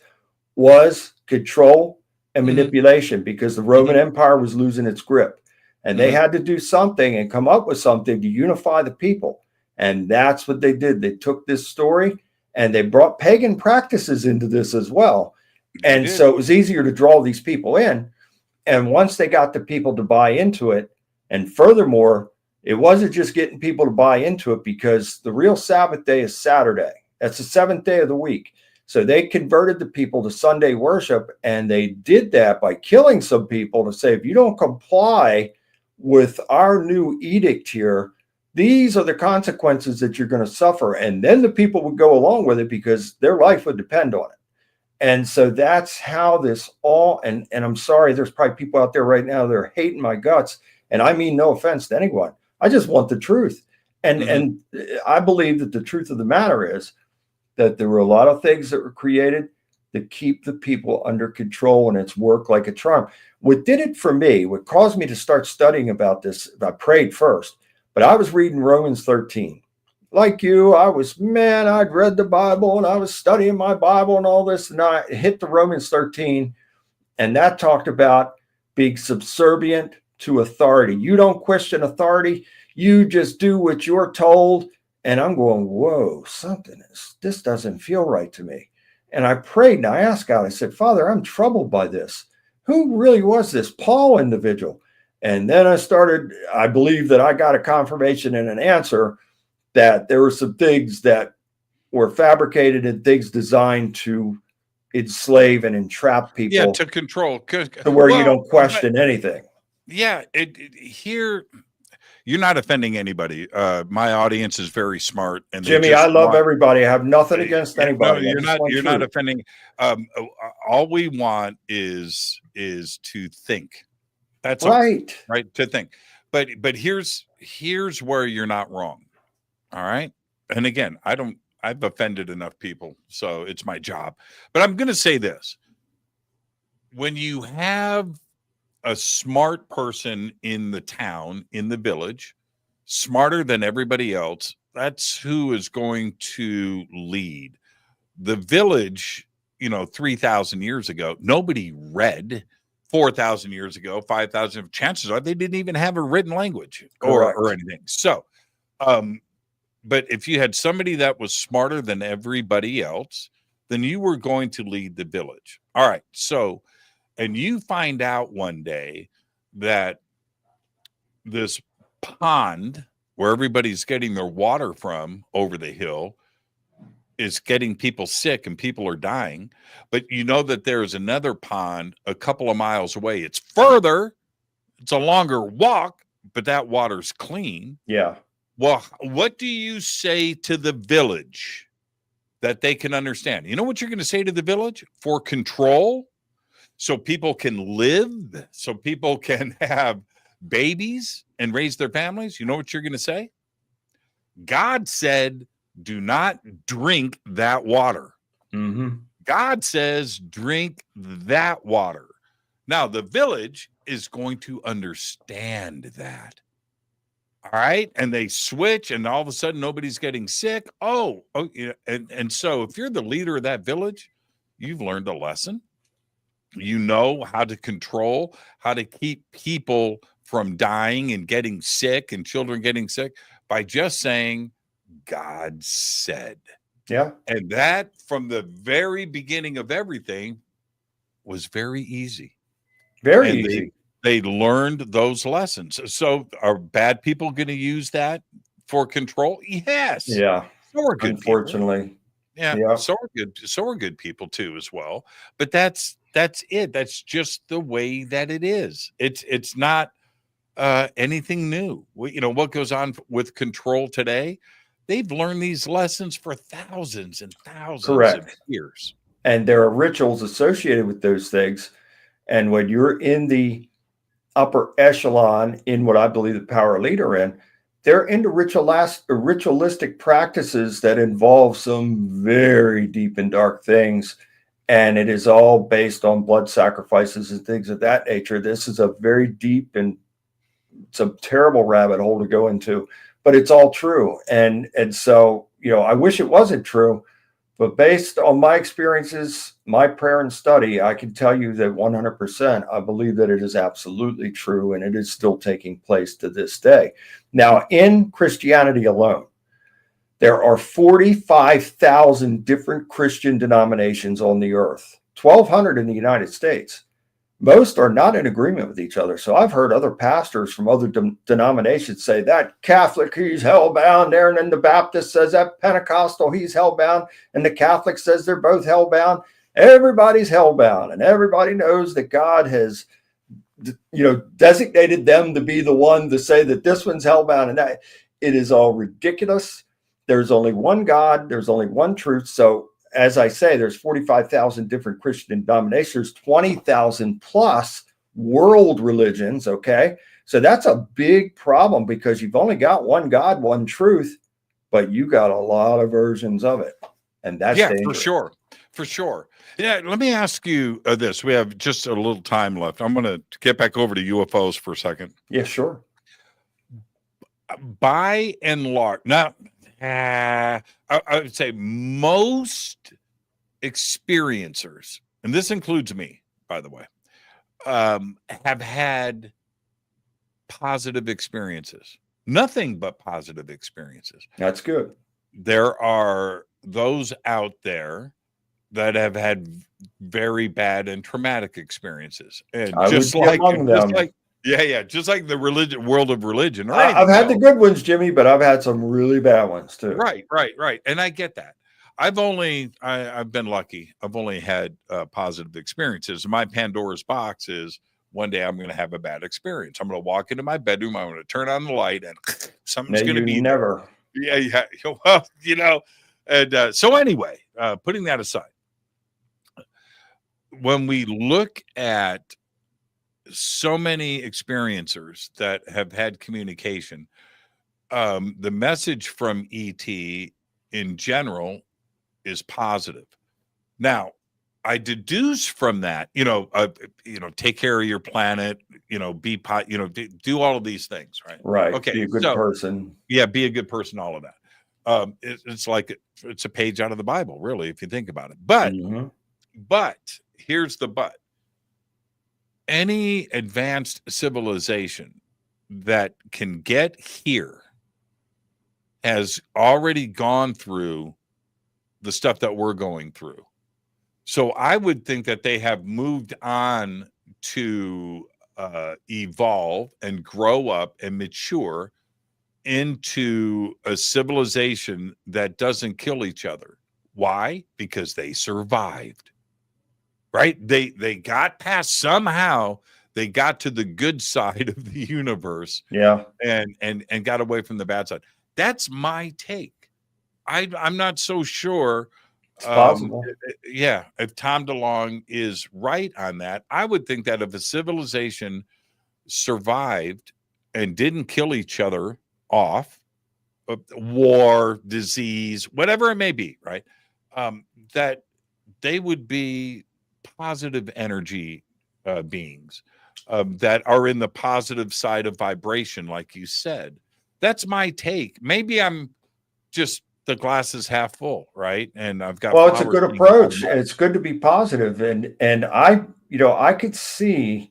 was control and manipulation, because the Roman Empire was losing its grip. And they had to do something and come up with something to unify the people. And that's what they did. They took this story and they brought pagan practices into this as well. And so it was easier to draw these people in. And once they got the people to buy into it, and furthermore, it wasn't just getting people to buy into it, because the real Sabbath day is Saturday. That's the seventh day of the week. So they converted the people to Sunday worship, and they did that by killing some people to say, if you don't comply with our new edict here, these are the consequences that you're going to suffer. And then the people would go along with it because their life would depend on it. And so that's how this all, and I'm sorry, there's probably people out there right now that are hating my guts. And I mean, no offense to anyone. I just want the truth. And I believe that the truth of the matter is that there were a lot of things that were created to keep the people under control, and it's worked like a charm. What did it for me, what caused me to start studying about this, I prayed first, but I was reading Romans 13. Like you, I'd read the Bible and I was studying my Bible and all this, and I hit the Romans 13, and that talked about being subservient to authority. You don't question authority. You just do what you're told. And I'm going, whoa, this doesn't feel right to me. And I prayed and I asked God, I said, Father, I'm troubled by this. Who really was this Paul individual? And then I believe that I got a confirmation and an answer that there were some things that were fabricated and things designed to enslave and entrap people. Yeah, to control. To where you don't question anything. Yeah, here you're not offending anybody. My audience is very smart, and Jimmy, I love everybody. I have nothing against anybody. No, you're not offending. All we want is to think. That's right. Right, to think. But here's where you're not wrong. All right. And again, I've offended enough people, so it's my job. But I'm going to say this. When you have a smart person in the town, in the village, smarter than everybody else, that's who is going to lead. The village, 3,000 years ago, nobody read. 4,000 years ago, 5,000, chances are they didn't even have a written language or anything. So, but if you had somebody that was smarter than everybody else, then you were going to lead the village. All right. So, and you find out one day that this pond where everybody's getting their water from over the hill is getting people sick and people are dying. But you know that there's another pond a couple of miles away. It's further. It's a longer walk, but that water's clean. Yeah. Well, what do you say to the village that they can understand? You know what you're going to say to the village? For control, so people can live, so people can have babies and raise their families. You know what you're going to say? God said, do not drink that water. Mm-hmm. God says, drink that water. Now, the village is going to understand that. All right. And they switch, and all of a sudden nobody's getting sick. And so if you're the leader of that village, you've learned a lesson. You know how to control, how to keep people from dying and getting sick and children getting sick by just saying, God said. Yeah. And that, from the very beginning of everything, was very easy. Very easy. They learned those lessons. So are bad people going to use that for control? Yes. Yeah. So are good Unfortunately. people. Yeah. Yeah. So are good people too as well. But that's it. That's just the way that it is. It's not anything new. What goes on with control today? They've learned these lessons for thousands and thousands of years. And there are rituals associated with those things. And when you're in the upper echelon in what I believe the power elite are in, they're into ritualistic practices that involve some very deep and dark things. And it is all based on blood sacrifices and things of that nature. This is a very deep and it's a terrible rabbit hole to go into, but it's all true. And so, I wish it wasn't true, but based on my experiences, my prayer and study, I can tell you that 100%, I believe that it is absolutely true, and it is still taking place to this day. Now, in Christianity alone, there are 45,000 different Christian denominations on the earth, 1,200 in the United States. Most are not in agreement with each other. So I've heard other pastors from other denominations say that Catholic, he's hellbound there. And then the Baptist says that Pentecostal, he's hellbound. And the Catholic says they're both hellbound. Everybody's hellbound. And everybody knows that God has, designated them to be the one to say that this one's hellbound. And that it is all ridiculous. There's only one God. There's only one truth. So as I say, there's 45,000 different Christian denominations, 20,000 plus world religions. Okay. So that's a big problem because you've only got one God, one truth, but you got a lot of versions of it. And that's dangerous. For sure. Yeah. Let me ask you this. We have just a little time left. I'm going to get back over to UFOs for a second. Yeah, sure. By and large, now, I would say most experiencers, and this includes me, by the way, have had positive experiences. Nothing but positive experiences. That's good. There are those out there that have had very bad and traumatic experiences. And just like the world of religion. I've had the good ones, Jimmy, but I've had some really bad ones too. Right. And I get that. I've been lucky. I've only had positive experiences. My Pandora's box is one day I'm going to have a bad experience. I'm going to walk into my bedroom. I'm going to turn on the light and something's going to be never. Yeah. Well, and so anyway, putting that aside, when we look at so many experiencers that have had communication, the message from ET in general is positive. Now, I deduce from that, take care of your planet, do all of these things, right? Right. Okay. Be a good person. Yeah. Be a good person. All of that. It's like, it's a page out of the Bible, really, if you think about it. But here's the but. Any advanced civilization that can get here has already gone through the stuff that we're going through. So I would think that they have moved on to evolve and grow up and mature into a civilization that doesn't kill each other. Why? Because they survived. Right? They got past, somehow they got to the good side of the universe. Yeah. And got away from the bad side. That's my take. I'm not so sure. It's possible. If Tom DeLonge is right on that, I would think that if a civilization survived and didn't kill each other off, war, disease, whatever it may be, right? That they would be positive energy beings that are in the positive side of vibration, like you said. That's my take. Maybe I'm just, the glass is half full, right? And I've got, it's a good approach. It's good to be positive. And I could see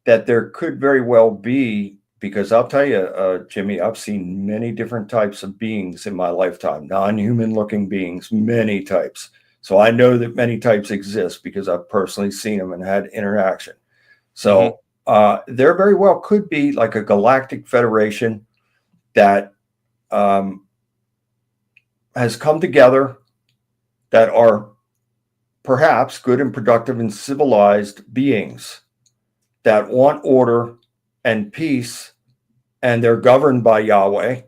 that there could very well be because I'll tell you, Jimmy, I've seen many different types of beings in my lifetime, non-human looking beings, many types. So I know that many types exist because I've personally seen them and had interaction. So there very well could be like a galactic federation that has come together, that are perhaps good and productive and civilized beings that want order and peace, and they're governed by Yahweh.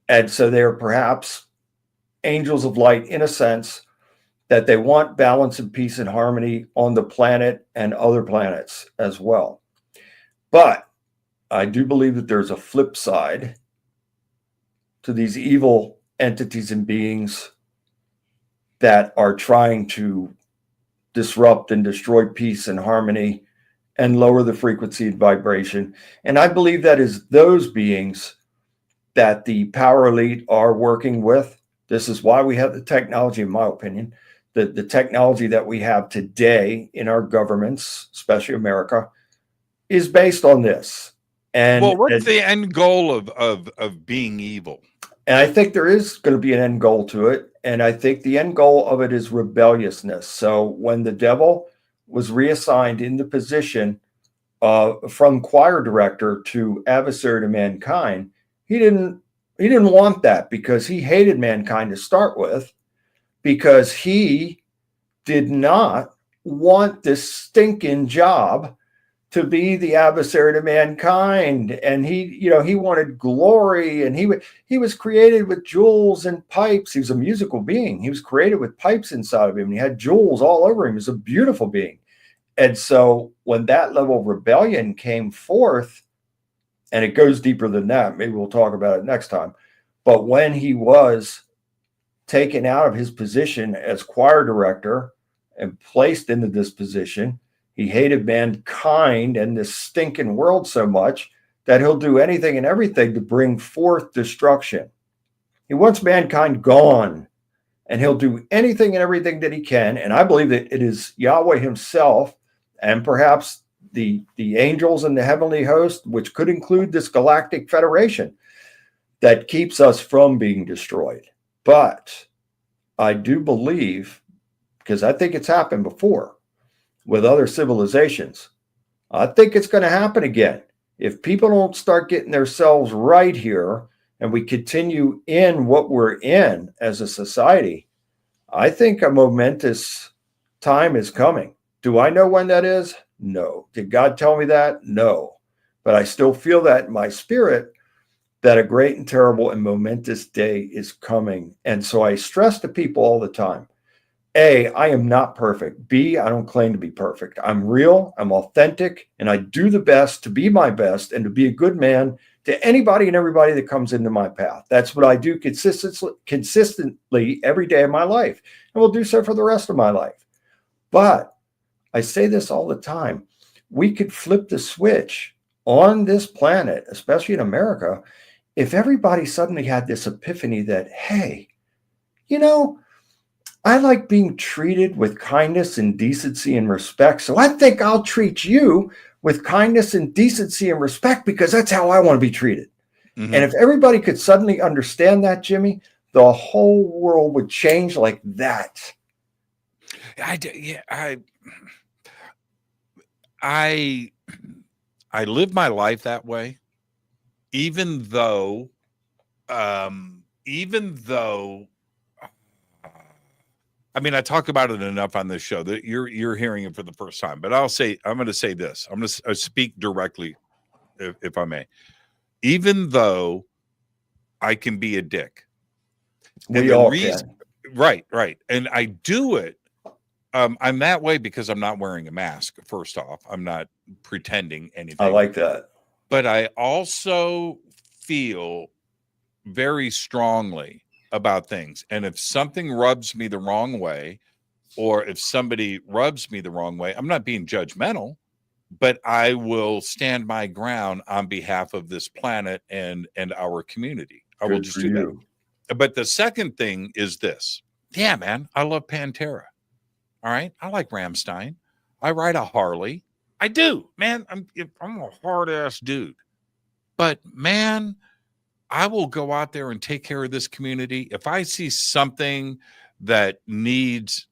And so they're perhaps angels of light in a sense, that they want balance and peace and harmony on the planet and other planets as well. But I do believe that there's a flip side to these evil entities and beings that are trying to disrupt and destroy peace and harmony and lower the frequency and vibration. And I believe that is those beings that the power elite are working with. This is why we have the technology, in my opinion, the technology that we have today in our governments, especially America, is based on this. And well, what's the end goal of being evil? And I think there is going to be an end goal to it. And I think the end goal of it is rebelliousness. So when the devil was reassigned in the position from choir director to adversary to mankind, he didn't want that, because he hated mankind to start with, because he did not want this stinking job to be the adversary to mankind. And he wanted glory, and he was created with jewels and pipes. He was a musical being. He was created with pipes inside of him, and he had jewels all over him. He was a beautiful being. And so when that level of rebellion came forth, and it goes deeper than that, maybe we'll talk about it next time, but when he was taken out of his position as choir director and placed into this position, he hated mankind and this stinking world so much that he'll do anything and everything to bring forth destruction. He wants mankind gone, and he'll do anything and everything that he can. And I believe that it is Yahweh himself, and perhaps the angels and the heavenly host, which could include this galactic federation, that keeps us from being destroyed. But I do believe, because I think it's happened before with other civilizations, I think it's going to happen again. If people don't start getting themselves right here, and we continue in what we're in as a society, I think a momentous time is coming. Do I know when that is? No. Did God tell me that? No. But I still feel that in my spirit, that a great and terrible and momentous day is coming. And so I stress to people all the time, A, I am not perfect. B, I don't claim to be perfect. I'm real, I'm authentic, and I do the best to be my best and to be a good man to anybody and everybody that comes into my path. That's what I do consistently every day of my life, and will do so for the rest of my life. But I say this all the time. We could flip the switch on this planet, especially in America, if everybody suddenly had this epiphany that, hey, I like being treated with kindness and decency and respect. So I think I'll treat you with kindness and decency and respect, because that's how I want to be treated. Mm-hmm. And if everybody could suddenly understand that, Jimmy, the whole world would change like that. I live my life that way, even though I mean, I talk about it enough on this show that you're hearing it for the first time, but I'm going to say this. I'm going to speak directly, if I may. Even though I can be a dick, we all can. Right. And I do it. I'm that way because I'm not wearing a mask. First off, I'm not pretending anything. I like that. But I also feel very strongly about things. And if something rubs me the wrong way, or if somebody rubs me the wrong way, I'm not being judgmental, but I will stand my ground on behalf of this planet and our community. I will just do that. But the second thing is this. Yeah, man, I love Pantera. All right. I like Rammstein. I ride a Harley. I do, man. I'm a hard ass dude. But man, I will go out there and take care of this community. If I see something that needs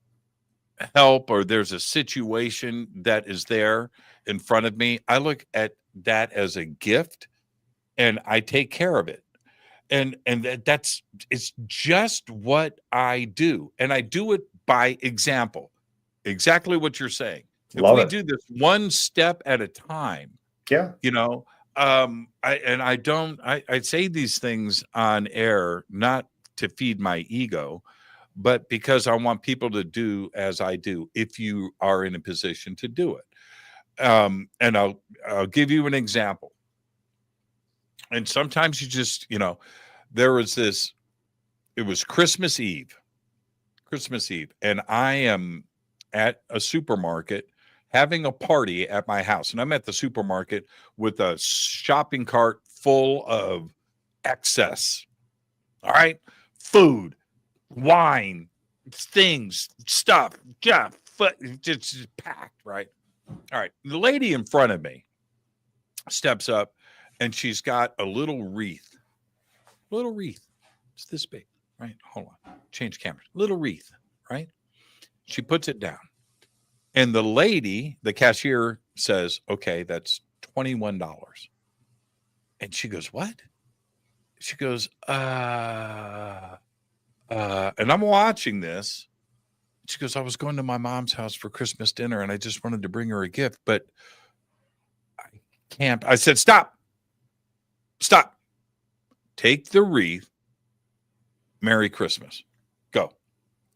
help or there's a situation that is there in front of me, I look at that as a gift and I take care of it. And that's it's just what I do. And I do it by example. Exactly what you're saying. If we do this one step at a time, you know, I say these things on air, not to feed my ego, but because I want people to do as I do, if you are in a position to do it. And I'll give you an example. And sometimes you just, you know, there was this, it was Christmas Eve, and I am at a supermarket having a party at my house. And I'm at the supermarket with a shopping cart full of excess. All right. Food, wine, things, stuff, just packed, right? All right. The lady in front of me steps up and she's got a little wreath. It's this big, right? Hold on. Change cameras. Little wreath, right? She puts it down. And the lady, the cashier, says, okay, that's $21. And she goes, what? She goes, and I'm watching this. She goes, I was going to my mom's house for Christmas dinner and I just wanted to bring her a gift, but I can't. I said, stop. Take the wreath. Merry Christmas. Go.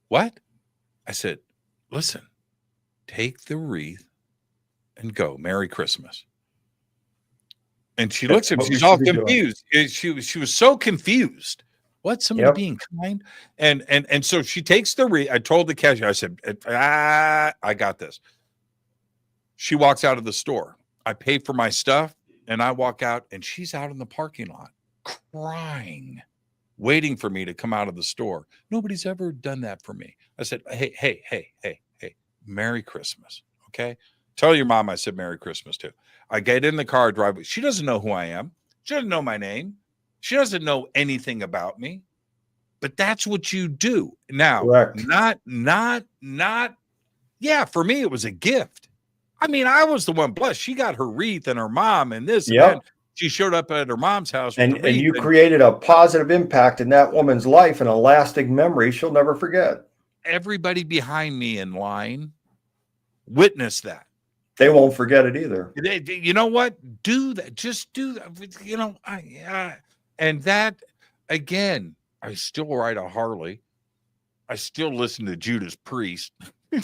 What? I said, listen, take the wreath and go. Merry Christmas. And she looks at me, she's all confused. She was so confused. What? Somebody being kind? And so she takes the wreath. I told the cashier, I said, I got this. She walks out of the store. I pay for my stuff and I walk out and she's out in the parking lot crying, waiting for me to come out of the store. Nobody's ever done that for me. I said, hey, Merry Christmas. Okay. Tell your mom I said Merry Christmas too. I get in the car, drive. She doesn't know who I am. She doesn't know my name. She doesn't know anything about me. But that's what you do. Now, yeah, for me, it was a gift. I mean, I was the one blessed. She got her wreath and her mom and this. Yep. And she showed up at her mom's house. And you created a positive impact in that woman's life and a lasting memory she'll never forget. Everybody behind me in line witnessed that. They won't forget it either. You know what? Do that. Just do that. You know, and that, again, I still ride a Harley. I still listen to Judas Priest.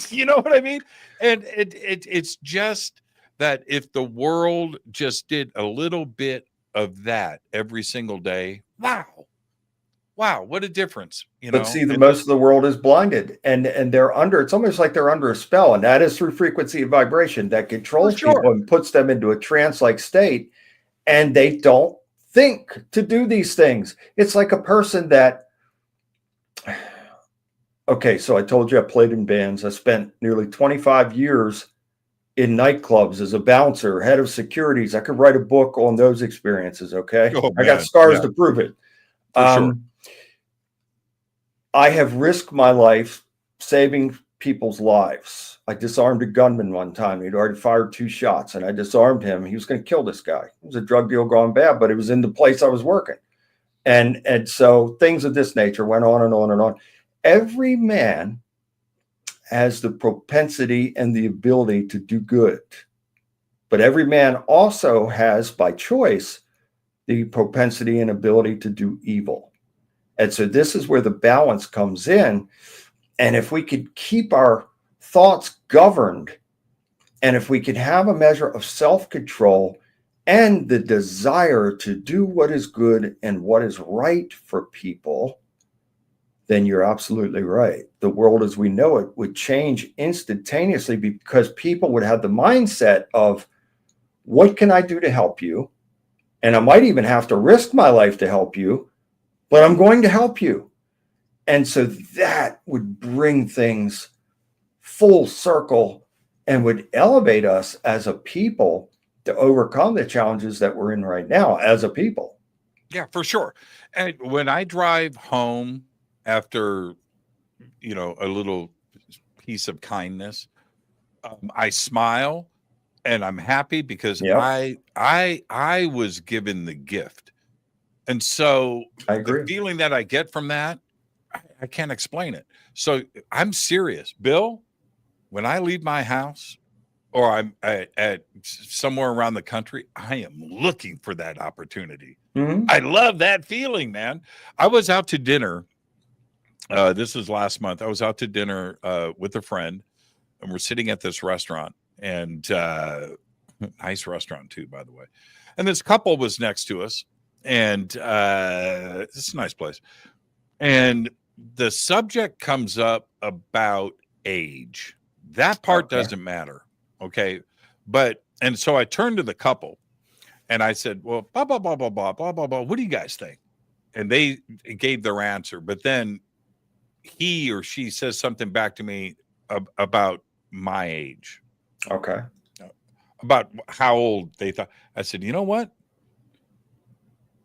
You know what I mean? And it's just that if the world just did a little bit of that every single day, wow, what a difference. You know, but see, most of the world is blinded and they're under, it's almost like they're under a spell. And that is through frequency and vibration that controls people and puts them into a trance-like state. And they don't think to do these things. It's like a person that, okay, so I told you I played in bands. I spent nearly 25 years in nightclubs as a bouncer, head of securities. I could write a book on those experiences. Okay. I got scars to prove it. Sure. I have risked my life saving people's lives. I disarmed a gunman one time. He'd already fired 2 shots and I disarmed him. He was going to kill this guy. It was a drug deal gone bad, but it was in the place I was working. And so things of this nature went on and on and on. Every man has the propensity and the ability to do good. But every man also has, by choice, the propensity and ability to do evil. And so this is where the balance comes in. And if we could keep our thoughts governed, and if we could have a measure of self-control and the desire to do what is good and what is right for people, then you're absolutely right. The world as we know it would change instantaneously because people would have the mindset of, what can I do to help you? And I might even have to risk my life to help you, but I'm going to help you. And so that would bring things full circle and would elevate us as a people to overcome the challenges that we're in right now as a people. Yeah, for sure. And when I drive home after, a little piece of kindness, I smile and I'm happy because Yep. I was given the gift. And so I agree. the feeling that I get from that, I can't explain it. So I'm serious, Bill. When I leave my house or I'm at somewhere around the country, I am looking for that opportunity. Mm-hmm. I love that feeling, man. I was out to dinner. This was last month. I was out to dinner with a friend, and we're sitting at this restaurant, and nice restaurant too, by the way. And this couple was next to us, and it's a nice place. And the subject comes up about age. That part doesn't matter. Okay. And so I turned to the couple and I said, well, blah, blah, blah, blah, blah, blah, blah, blah. What do you guys think? And they gave their answer. But then he or she says something back to me about my age. Okay. About how old they thought. I said, you know what?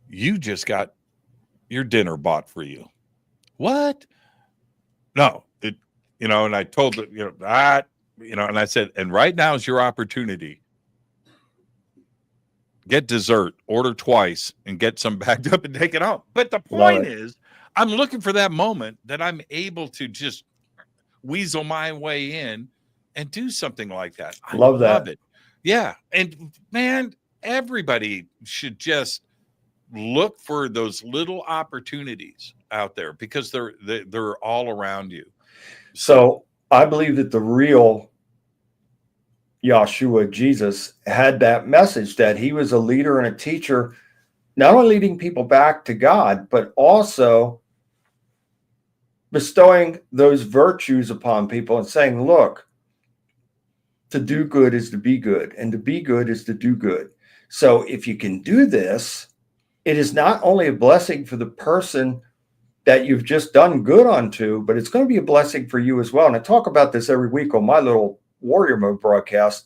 You just got your dinner bought for you. What? No, and I told them, that, and I said, and right now is your opportunity. Get dessert, order twice, and get some backed up and take it home. But the point is, I'm looking for that moment that I'm able to just weasel my way in and do something like that. I love it. Yeah. And man, everybody should just look for those little opportunities out there because they're all around you. So I believe that the real Yahshua, Jesus, had that message that he was a leader and a teacher, not only leading people back to God, but also bestowing those virtues upon people and saying, look, to do good is to be good, and to be good is to do good. So if you can do this, it is not only a blessing for the person that you've just done good unto, but it's going to be a blessing for you as well. And I talk about this every week on my little Warrior Mode broadcast.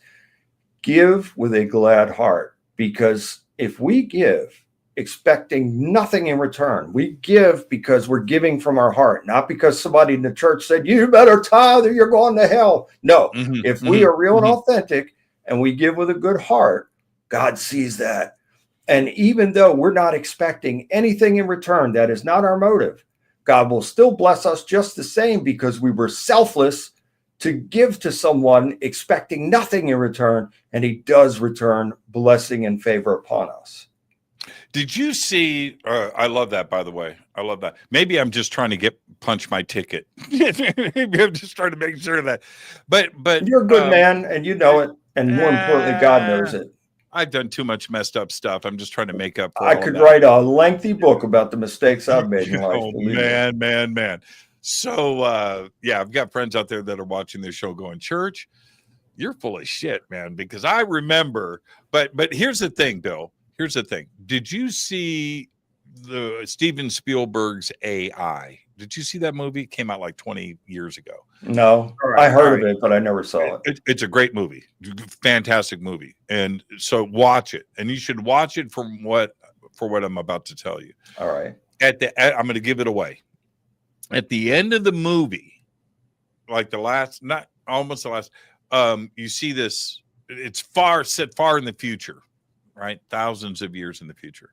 Give with a glad heart, because if we give expecting nothing in return, we give because we're giving from our heart, not because somebody in the church said, you better tithe or you're going to hell. No, if we are real and authentic and we give with a good heart, God sees that. And even though we're not expecting anything in return, that is not our motive, God will still bless us just the same, because we were selfless to give to someone expecting nothing in return, and he does return blessing and favor upon us. Did you see, I love that, by the way. I love that. Maybe I'm just trying to punch my ticket. Maybe I'm just trying to make sure of that. But you're a good man, and you know it. And more importantly, God knows it. I've done too much messed up stuff. I'm just trying to make up for I could write a lengthy book about the mistakes I've made in life. Man. So, I've got friends out there that are watching this show going, Church, you're full of shit, man. Because I remember, but here's the thing, Bill. Here's the thing. Did you see the Steven Spielberg's AI? Did you see that movie? It came out like 20 years ago. No, I heard of it, but I never saw it. It's a great movie. Fantastic movie. And so watch it. And you should watch it for what I'm about to tell you. All right. I'm going to give it away. At the end of the movie, like you see this, it's set far in the future, right? Thousands of years in the future.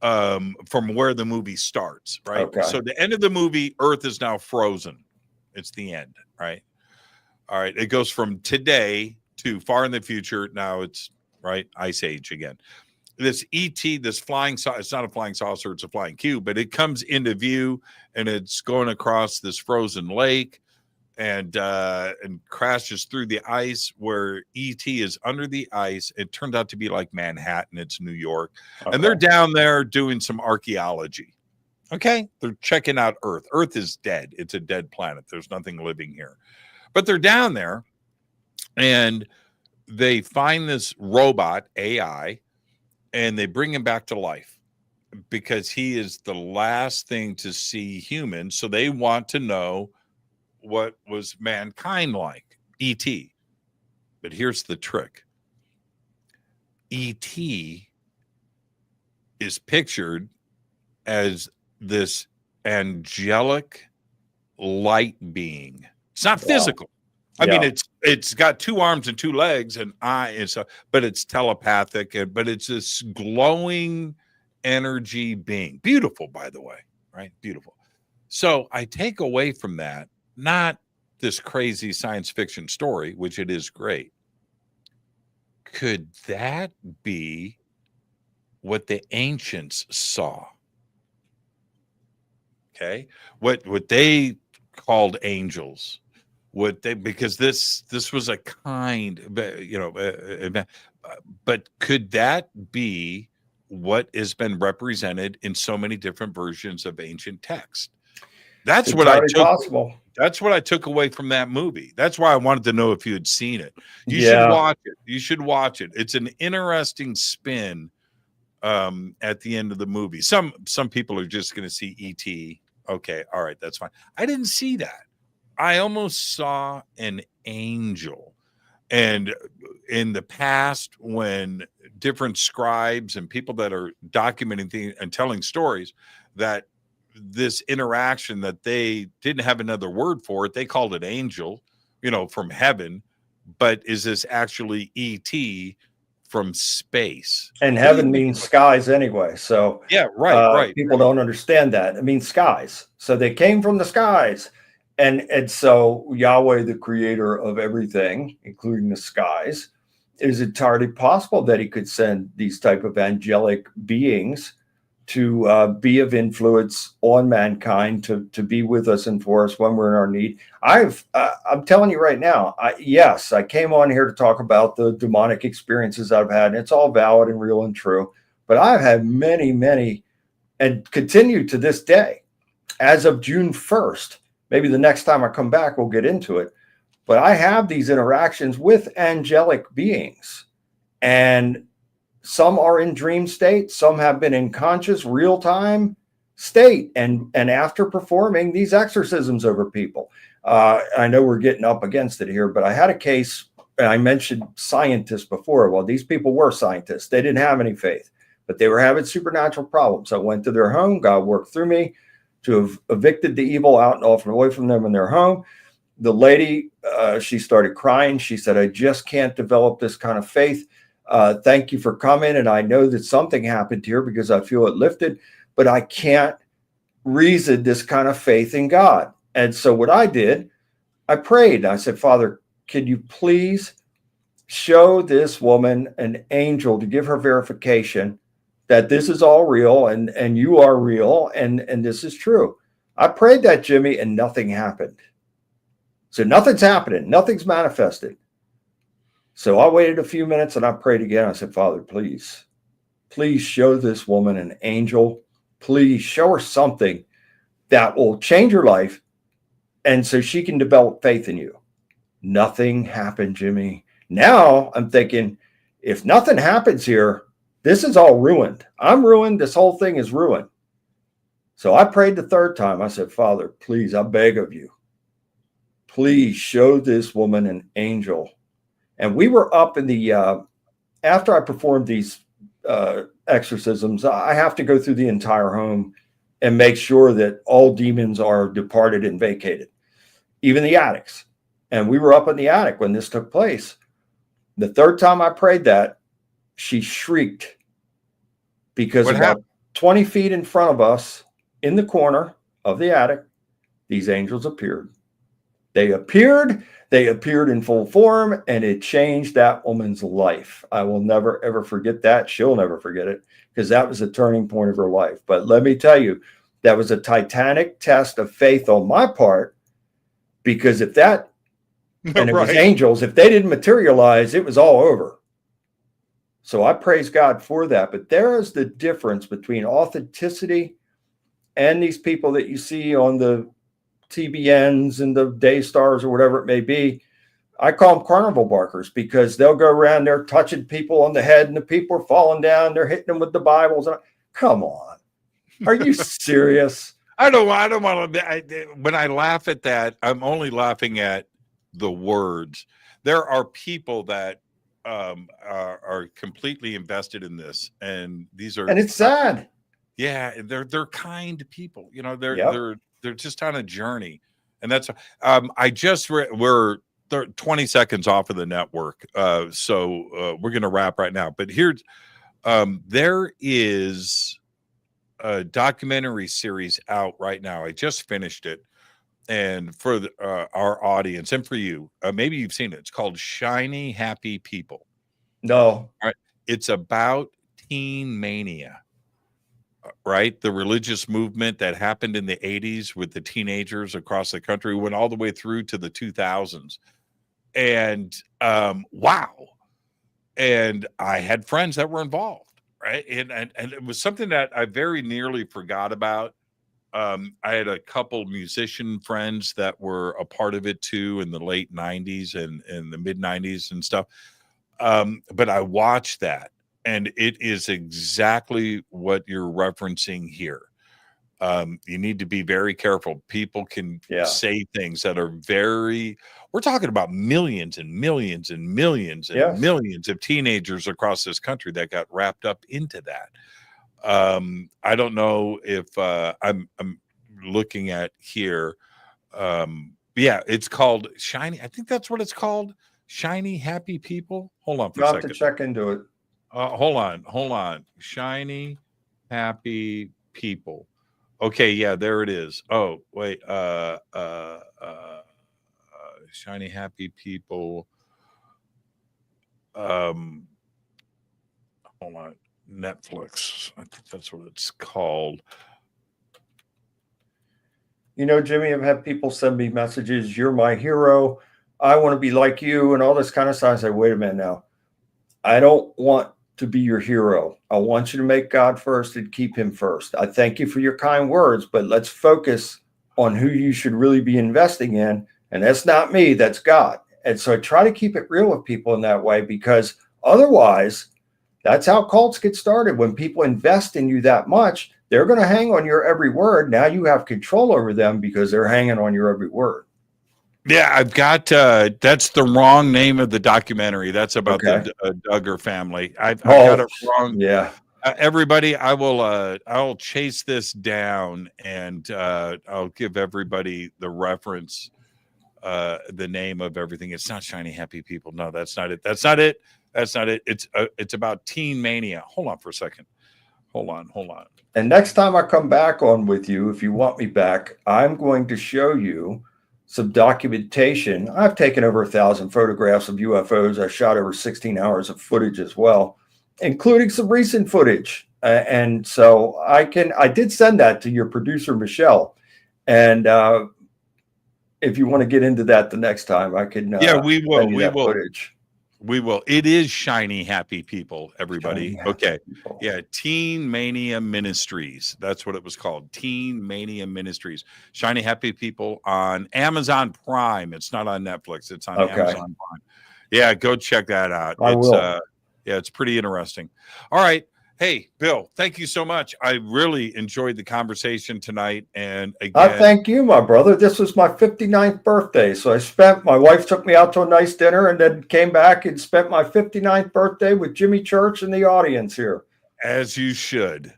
From where the movie starts, right? Okay. So the end of the movie, Earth is now frozen. It's the end, right? All right. It goes from today to far in the future. Now it's right ice age again. This ET, this flying saucer, it's not a flying saucer, it's a flying cube, but it comes into view and it's going across this frozen lake and crashes through the ice where ET is under the ice. It turned out to be like Manhattan. It's New York. Okay. And they're down there doing some archaeology. Okay. They're checking out Earth. Earth is dead. It's a dead planet. There's nothing living here. But they're down there and they find this robot, AI, and they bring him back to life because he is the last thing to see humans. So they want to know what was mankind like, ET. But here's the trick. ET is pictured as this angelic light being. It's not physical. I mean, it's got 2 arms and 2 legs and eye, and so, but it's telepathic, but it's this glowing energy being. Beautiful, by the way, right? Beautiful. So I take away from that, not this crazy science fiction story, which it is great. Could that be what the ancients saw? Okay, what they called angels, because this was a kind, but could that be what has been represented in so many different versions of ancient text? That's what I took. Possible. That's what I took away from that movie. That's why I wanted to know if you had seen it. You should watch it. You should watch it. It's an interesting spin at the end of the movie. Some people are just going to see E.T. Okay, all right, that's fine. I didn't see that. I almost saw an angel. And in the past, when different scribes and people that are documenting things and telling stories, that this interaction that they didn't have another word for it, they called it angel, from heaven. But is this actually ET from space? And heaven means skies anyway. So yeah, right. People don't understand that. It means skies. So they came from the skies. And so Yahweh, the creator of everything, including the skies, it is entirely possible that he could send these type of angelic beings to be of influence on mankind, to be with us and for us when we're in our need. I'm telling you right now, yes, I came on here to talk about the demonic experiences I've had, and it's all valid and real and true. But I've had many, many, and continue to this day, as of June 1st. Maybe the next time I come back, we'll get into it. But I have these interactions with angelic beings, and some are in dream state. Some have been in conscious, real-time state, and after performing these exorcisms over people. I know we're getting up against it here, but I had a case, and I mentioned scientists before. Well, these people were scientists. They didn't have any faith, but they were having supernatural problems. I went to their home. God worked through me to have evicted the evil out and off and away from them in their home. The lady, she started crying. She said, I just can't develop this kind of faith. Thank you for coming. And I know that something happened here because I feel it lifted, but I can't reason this kind of faith in God. And so what I did, I prayed. I said, Father, can you please show this woman an angel to give her verification that this is all real and you are real and this is true. I prayed that, Jimmy, and nothing happened. So nothing's happening. Nothing's manifested. So I waited a few minutes and I prayed again. I said, Father, please show this woman an angel. Please show her something that will change her life, and so she can develop faith in you. Nothing happened, Jimmy. Now I'm thinking, if nothing happens here, this is all ruined. I'm ruined. This whole thing is ruined. So I prayed the third time. I said, Father, please, I beg of you, please show this woman an angel. And we were up in the, after I performed these exorcisms, I have to go through the entire home and make sure that all demons are departed and vacated, even the attics. And we were up in the attic when this took place. The third time I prayed that, she shrieked because about 20 feet in front of us in the corner of the attic, these angels appeared. They appeared in full form, and it changed that woman's life. I will never, ever forget that. She'll never forget it, because that was a turning point of her life. But let me tell you, that was a titanic test of faith on my part, because if that, and it was angels, if they didn't materialize, it was all over. So I praise God for that. But there is the difference between authenticity and these people that you see on the TBNs and the Day Stars or whatever it may be. I call them carnival barkers, because they'll go around there touching people on the head, and the people are falling down. They're hitting them with the Bibles. Come on. Are you serious? I don't want to. When I laugh at that, I'm only laughing at the words. There are people that are completely invested in this, and and it's sad. Yeah, they're kind people. You know, Yep. they're just on a journey, and that's we're 20 seconds off of the network, so we're going to wrap right now. But here's there is a documentary series out right now. I just finished it, and for our audience and for you, maybe you've seen it. It's called Shiny Happy People. No. All right. It's about teen mania, right? The religious movement that happened in the 80s with the teenagers across the country, went all the way through to the 2000s. And wow. And I had friends that were involved. Right. And it was something that I very nearly forgot about. I had a couple musician friends that were a part of it too in the late 90s and the mid 90s and stuff. But I watched that, and it is exactly what you're referencing here. You need to be very careful. People can say things that are we're talking about millions and millions and millions and millions of teenagers across this country that got wrapped up into that. I don't know if I'm looking at here. Yeah, it's called Shiny. I think that's what it's called. Shiny Happy People. Hold on for a second. I'll have to check into it. Hold on. Shiny Happy People. Okay, yeah, there it is. Oh, wait. Shiny Happy People. Hold on. Netflix. I think that's what it's called. You know, Jimmy, I've had people send me messages. You're my hero. I want to be like you and all this kind of stuff. I say, wait a minute now. I don't want to be your hero. I want you to make God first and keep him first. I thank you for your kind words, but let's focus on who you should really be investing in. And that's not me, that's God. And so I try to keep it real with people in that way, because otherwise, that's how cults get started. When people invest in you that much, they're going to hang on your every word. Now you have control over them because they're hanging on your every word. Yeah, I've got that's the wrong name of the documentary. That's about the Duggar family. I got it wrong. Yeah. Everybody, I'll chase this down, and I'll give everybody the reference, the name of everything. It's not Shiny Happy People. No, that's not it. That's not it. It's about teen mania. Hold on for a second. Hold on. And next time I come back on with you, if you want me back, I'm going to show you some documentation. I've taken over 1,000 photographs of UFOs. I shot over 16 hours of footage as well, including some recent footage. And so I did send that to your producer, Michelle. And if you want to get into that the next time, I can. We will. Footage. We will. It is Shiny Happy People, everybody. Okay. People. Yeah. Teen Mania Ministries. That's what it was called. Teen Mania Ministries. Shiny Happy People on Amazon Prime. It's not on Netflix. It's on Amazon Prime. Yeah. Go check that out. I will. It's pretty interesting. All right. Hey, Bill, thank you so much. I really enjoyed the conversation tonight. And again, I thank you, my brother. This was my 59th birthday. So my wife took me out to a nice dinner and then came back and spent my 59th birthday with Jimmy Church and the audience here. As you should.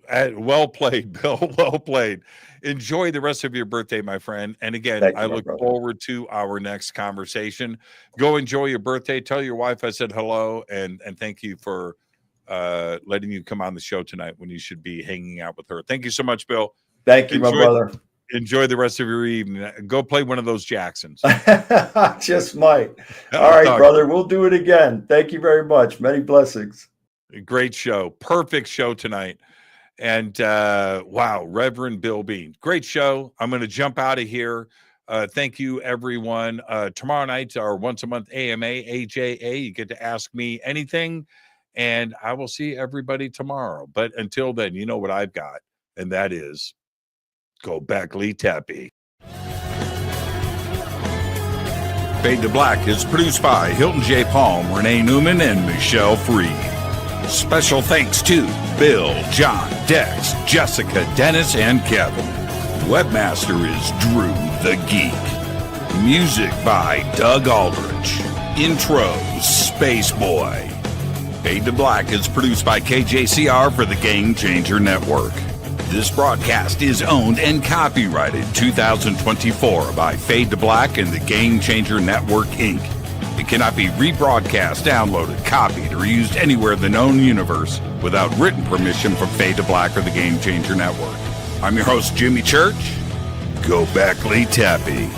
Well played, Bill. Well played. Enjoy the rest of your birthday, my friend. And again, I look forward to our next conversation. Go enjoy your birthday. Tell your wife I said hello, and thank you for letting you come on the show tonight when you should be hanging out with her. Thank you so much, Bill. Thank you, my brother. Enjoy the rest of your evening. Go play one of those Jacksons. I just might. All right, brother. We'll do it again. Thank you very much. Many blessings. Great show. Perfect show tonight. And wow, Reverend Bill Bean. Great show. I'm going to jump out of here. Thank you, everyone. Tomorrow night, our once a month AMA, AJA. You get to ask me anything. And I will see everybody tomorrow. But until then, you know what I've got, and that is go back, Lee Tappy. Fade to Black is produced by Hilton J. Palm, Renee Newman, and Michelle Freed. Special thanks to Bill, John, Dex, Jessica, Dennis, and Kevin. Webmaster is Drew the Geek. Music by Doug Aldrich. Intros Space Boy. Fade to Black is produced by KJCR for the Game Changer Network. This broadcast is owned and copyrighted 2024 by Fade to Black and the Game Changer Network, Inc. It cannot be rebroadcast, downloaded, copied, or used anywhere in the known universe without written permission from Fade to Black or the Game Changer Network. I'm your host, Jimmy Church. Go back, Lee Tappy.